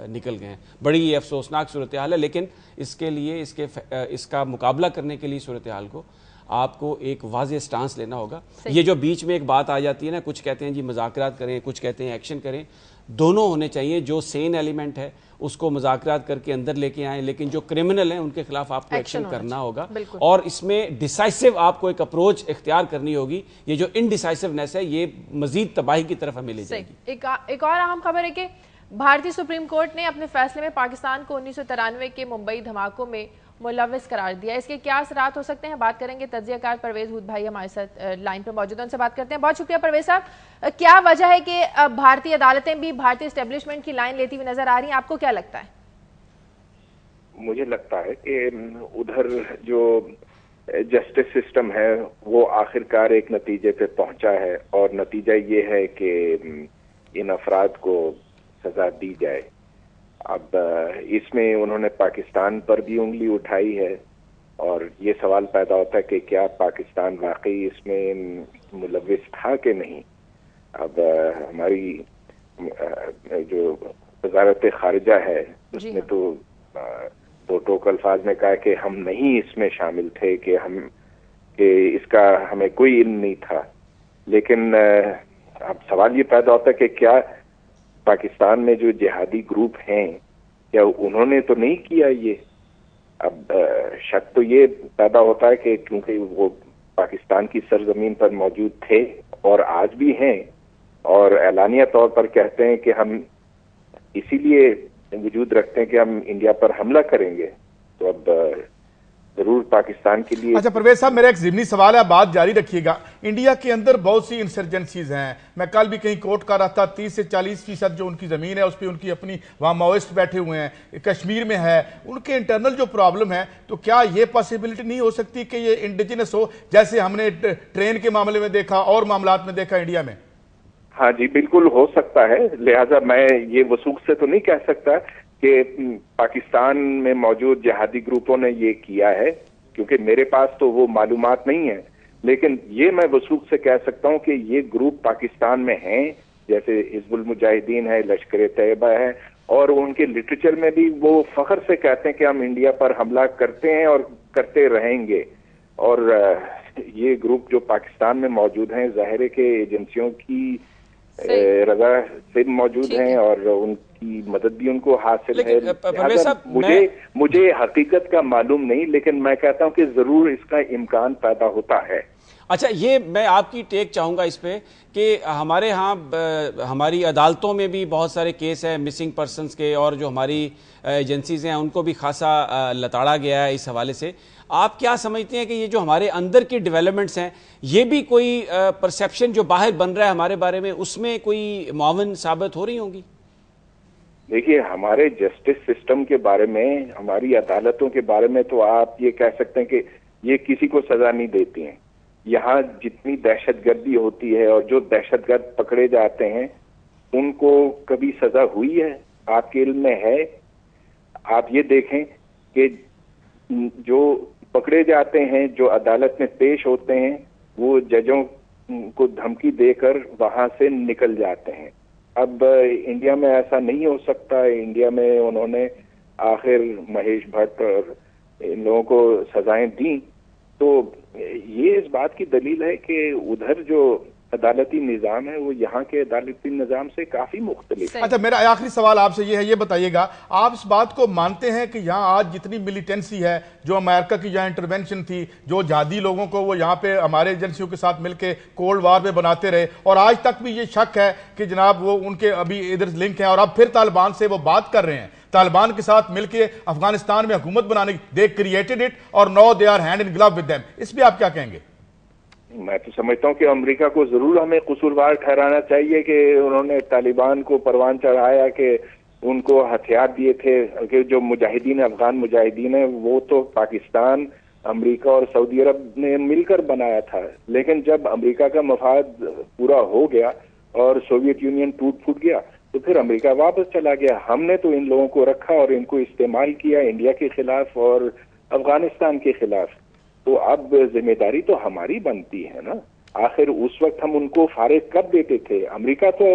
निकल गए हैं। बड़ी ही अफसोसनाक सूरत हाल है। लेकिन इसके लिए इसका मुकाबला करने के लिए सूरत हाल को आपको एक वाज़ेह स्टांस लेना होगा। ये जो बीच में एक बात आ जाती है ना, कुछ कहते हैं जी मुज़ाकरात करें, कुछ कहते हैं एक्शन करें, दोनों होने चाहिए। जो सेन एलिमेंट है उसको मुज़ाकरात करके अंदर लेके आए, लेकिन जो क्रिमिनल हैं उनके खिलाफ आपको एक्शन करना होगा और इसमें डिसाइसिव आपको एक अप्रोच इख्तियार करनी होगी। ये जो इनडिसाइसिवनेस है ये मजीद तबाही की तरफ हमें ले जाएगी। एक और अहम खबर है कि भारतीय सुप्रीम कोर्ट ने अपने फैसले में पाकिस्तान को 1993 के मुंबई धमाकों में मुलव्विस करार दिया। इसके क्या असरात हो सकते हैं, बात करेंगे। तज्जियाकार परवेज हुद भाई हमारे साथ लाइन पर मौजूद हैं, उनसे बात करते हैं। बहुत शुक्रिया परवेज साहब। क्या वजह है कि भारतीय अदालतें भी भारतीय एस्टेब्लिशमेंट की लाइन लेती हुई नजर आ रही हैं? आपको क्या लगता है? मुझे लगता है कि उधर जो जस्टिस सिस्टम है वो आखिरकार एक नतीजे पे पहुंचा है और नतीजा ये है कि इन अफराद को सजा दी जाए। अब इसमें उन्होंने पाकिस्तान पर भी उंगली उठाई है और ये सवाल पैदा होता है कि क्या पाकिस्तान वाकई इसमें मुलव्विस था कि नहीं। अब हमारी जो वजारत खारिजा है उसने तो दो टोक अल्फाज में कहा कि हम नहीं इसमें शामिल थे, कि इसका हमें कोई इल्म नहीं था। लेकिन अब सवाल ये पैदा होता है कि क्या पाकिस्तान में जो जिहादी ग्रुप हैं क्या उन्होंने तो नहीं किया ये। अब शक तो ये पैदा होता है कि क्योंकि वो पाकिस्तान की सरजमीन पर मौजूद थे और आज भी हैं और एलानिया तौर पर कहते हैं कि हम इसीलिए वजूद रखते हैं कि हम इंडिया पर हमला करेंगे, तो अब जरूर पाकिस्तान के लिए। अच्छा परवेज साहब, मेरा एक ज़िमनी सवाल है, बात जारी रखिएगा। इंडिया के अंदर बहुत सी इंसर्जेंसीज हैं। मैं कल भी कहीं कोर्ट कर रहा था, 30 से 40% जो उनकी ज़मीन है उस पर उनकी अपनी वहाँ माओइस्ट बैठे हुए हैं। कश्मीर में है, उनके इंटरनल जो प्रॉब्लम है, तो क्या ये पॉसिबिलिटी नहीं हो सकती कि ये इंडिजिनस हो, जैसे हमने ट्रेन के मामले में देखा और मामलात में देखा इंडिया में? हाँ जी, बिल्कुल हो सकता है। लिहाजा मैं ये वसूख से तो नहीं कह सकता कि पाकिस्तान में मौजूद जिहादी ग्रुपों ने ये किया है, क्योंकि मेरे पास तो वो मालूमात नहीं है। लेकिन ये मैं वसूख से कह सकता हूँ कि ये ग्रुप पाकिस्तान में हैं, जैसे हिजबुल मुजाहिदीन है, लश्कर तैयबा है, और उनके लिटरेचर में भी वो फख्र से कहते हैं कि हम इंडिया पर हमला करते हैं और करते रहेंगे। और ये ग्रुप जो पाकिस्तान में मौजूद हैं, ज़ाहिर है कि एजेंसियों की रजा से मौजूद हैं और उनकी मदद भी उनको हासिल है। मुझे हकीकत का मालूम नहीं, लेकिन मैं कहता हूं कि जरूर इसका इम्कान पैदा होता है। अच्छा, ये मैं आपकी टेक चाहूँगा इस पे कि हमारे यहाँ हमारी अदालतों में भी बहुत सारे केस हैं मिसिंग पर्सनस के, और जो हमारी एजेंसीज हैं उनको भी खासा लताड़ा गया है इस हवाले से। आप क्या समझते हैं कि ये जो हमारे अंदर की डेवलपमेंट्स हैं, ये भी कोई परसेप्शन जो बाहर बन रहा है हमारे बारे में, उसमें कोई मुआवन साबित हो रही होंगी? देखिए, हमारे जस्टिस सिस्टम के बारे में, हमारी अदालतों के बारे में तो आप ये कह सकते हैं कि ये किसी को सजा नहीं देती हैं। यहाँ जितनी दहशतगर्दी होती है और जो दहशतगर्द पकड़े जाते हैं उनको कभी सजा हुई है? आपके इल्म में है? आप ये देखें कि जो पकड़े जाते हैं, जो अदालत में पेश होते हैं, वो जजों को धमकी देकर वहां से निकल जाते हैं। अब इंडिया में ऐसा नहीं हो सकता। इंडिया में उन्होंने आखिर महेश भट्ट और इन लोगों को सजाएं दी, तो ये इस बात की दलील है कि उधर जो अदालती निज़ाम है वो यहाँ के अदालती निज़ाम से काफी मुख्तलिफ है। अच्छा, मेरा आखिरी सवाल आपसे ये है, ये बताइएगा, आप इस बात को मानते हैं कि यहाँ आज जितनी मिलिटेंसी है, जो अमेरिका की यहाँ इंटरवेंशन थी, जो जिहादी लोगों को वो यहाँ पे हमारे एजेंसियों के साथ मिलकर कोल्ड वार में बनाते रहे, और आज तक भी ये शक है कि जनाब वो उनके अभी इधर लिंक हैं, और अब फिर तालिबान से वो बात कर रहे हैं, तालिबान के साथ मिलकर अफगानिस्तान में हुकूमत बनाने की, दे क्रिएटेड इट और now they are hand in glove with them, इस पर आप क्या कहेंगे? मैं तो समझता हूँ कि अमेरिका को जरूर हमें कसूरवार ठहराना चाहिए कि उन्होंने तालिबान को परवान चढ़ाया, कि उनको हथियार दिए थे, कि जो मुजाहिदीन अफगान मुजाहिदीन है वो तो पाकिस्तान, अमेरिका और सऊदी अरब ने मिलकर बनाया था। लेकिन जब अमेरिका का मफाद पूरा हो गया और सोवियत यूनियन टूट फूट गया, तो फिर अमेरिका वापस चला गया। हमने तो इन लोगों को रखा और इनको इस्तेमाल किया इंडिया के खिलाफ और अफगानिस्तान के खिलाफ। तो अब जिम्मेदारी तो हमारी बनती है ना। आखिर उस वक्त हम उनको फारिग कर देते थे। अमेरिका तो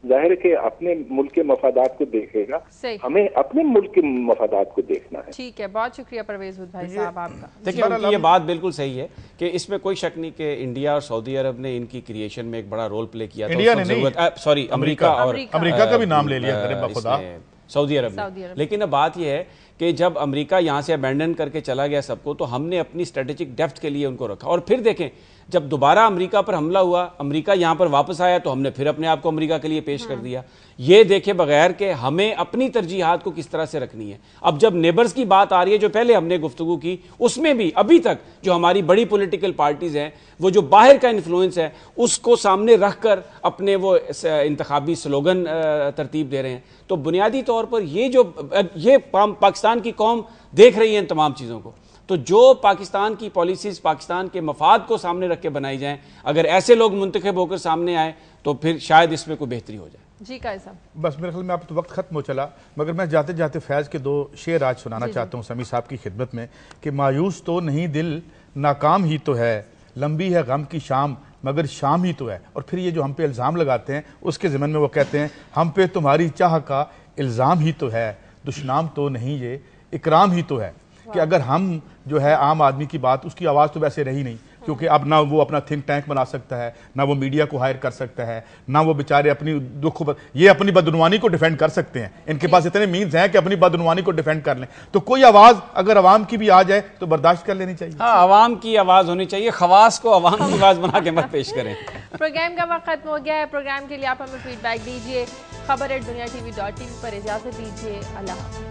जाहिर है कि अपने मुल्क के मफादात को देखेगा, हमें अपने मुल्क के मफादात को देखना है। ठीक है, बहुत शुक्रिया परवेज भाई साहब आपका। देखिए, उनकी ये बात बिल्कुल सही है कि इसमें कोई शक नहीं कि इंडिया और सऊदी अरब ने इनकी क्रिएशन में एक बड़ा रोल प्ले किया था। इंडिया ने नहीं, सॉरी, अमेरिका और अमेरिका का भी नाम ले लिया सऊदी अरब ने। लेकिन अब बात यह है कि जब अमेरिका यहाँ से अबैंडन करके चला गया सबको, तो हमने अपनी स्ट्रेटेजिक डेप्थ के लिए उनको रखा। और फिर देखें, जब दोबारा अमेरिका पर हमला हुआ, अमेरिका यहाँ पर वापस आया, तो हमने फिर अपने आप को अमेरिका के लिए पेश कर दिया। ये देखे बगैर कि हमें अपनी तरजीहात को किस तरह से रखनी है। अब जब नेबर्स की बात आ रही है, जो पहले हमने गुफ्तगू की, उसमें भी अभी तक जो हमारी बड़ी पॉलिटिकल पार्टीज हैं, वो जो बाहर का इन्फ्लुएंस है उसको सामने रखकर अपने वो इंतखाबी स्लोगन तरतीब दे रहे हैं। तो बुनियादी तौर पर ये पाकिस्तान की कौम देख रही है इन तमाम चीज़ों को। तो जो पाकिस्तान की पॉलिसीज पाकिस्तान के मफाद को सामने रख के बनाई जाएं, अगर ऐसे लोग मुंतखब होकर सामने आए तो फिर शायद इसमें कोई बेहतरी हो जाए। जी कायद साहब, बस मेरे ख्याल में अब तो वक्त खत्म हो चला, मगर मैं जाते जाते फैज़ के 2 शेर आज सुनाना चाहता हूँ समी साहब की खिदमत में कि मायूस तो नहीं दिल, नाकाम ही तो है, लंबी है गम की शाम मगर शाम ही तो है। और फिर ये जो हम पे इल्ज़ाम लगाते हैं, उसके ज़िमन में वो कहते हैं हम पे तुम्हारी चाह का इल्ज़ाम ही तो है, दुश्मन तो नहीं ये इकराम ही तो है। कि अगर हम जो है आम आदमी की बात, उसकी आवाज़ तो वैसे रही नहीं, क्योंकि अब ना वो अपना थिंक टैंक बना सकता है, ना वो मीडिया को हायर कर सकता है, ना वो बेचारे अपनी दुख ये अपनी बदनुमानी को डिफेंड कर सकते हैं। इनके पास इतने मीन्स हैं कि अपनी बदनुमानी को डिफेंड कर लें। तो कोई आवाज़ अगर अवाम की भी आ जाए तो बर्दाश्त कर लेनी चाहिए। हाँ, अवाम की आवाज़ होनी चाहिए, खवास को अवाम की आवाज़ बना के मत पेश करें। प्रोग्राम का वक्त खत्म हो गया है। प्रोग्राम के लिए आप हमें फीडबैक दीजिए। खबर@दुनिया TV.tv पर इजाज़त दीजिए। अल्लाह।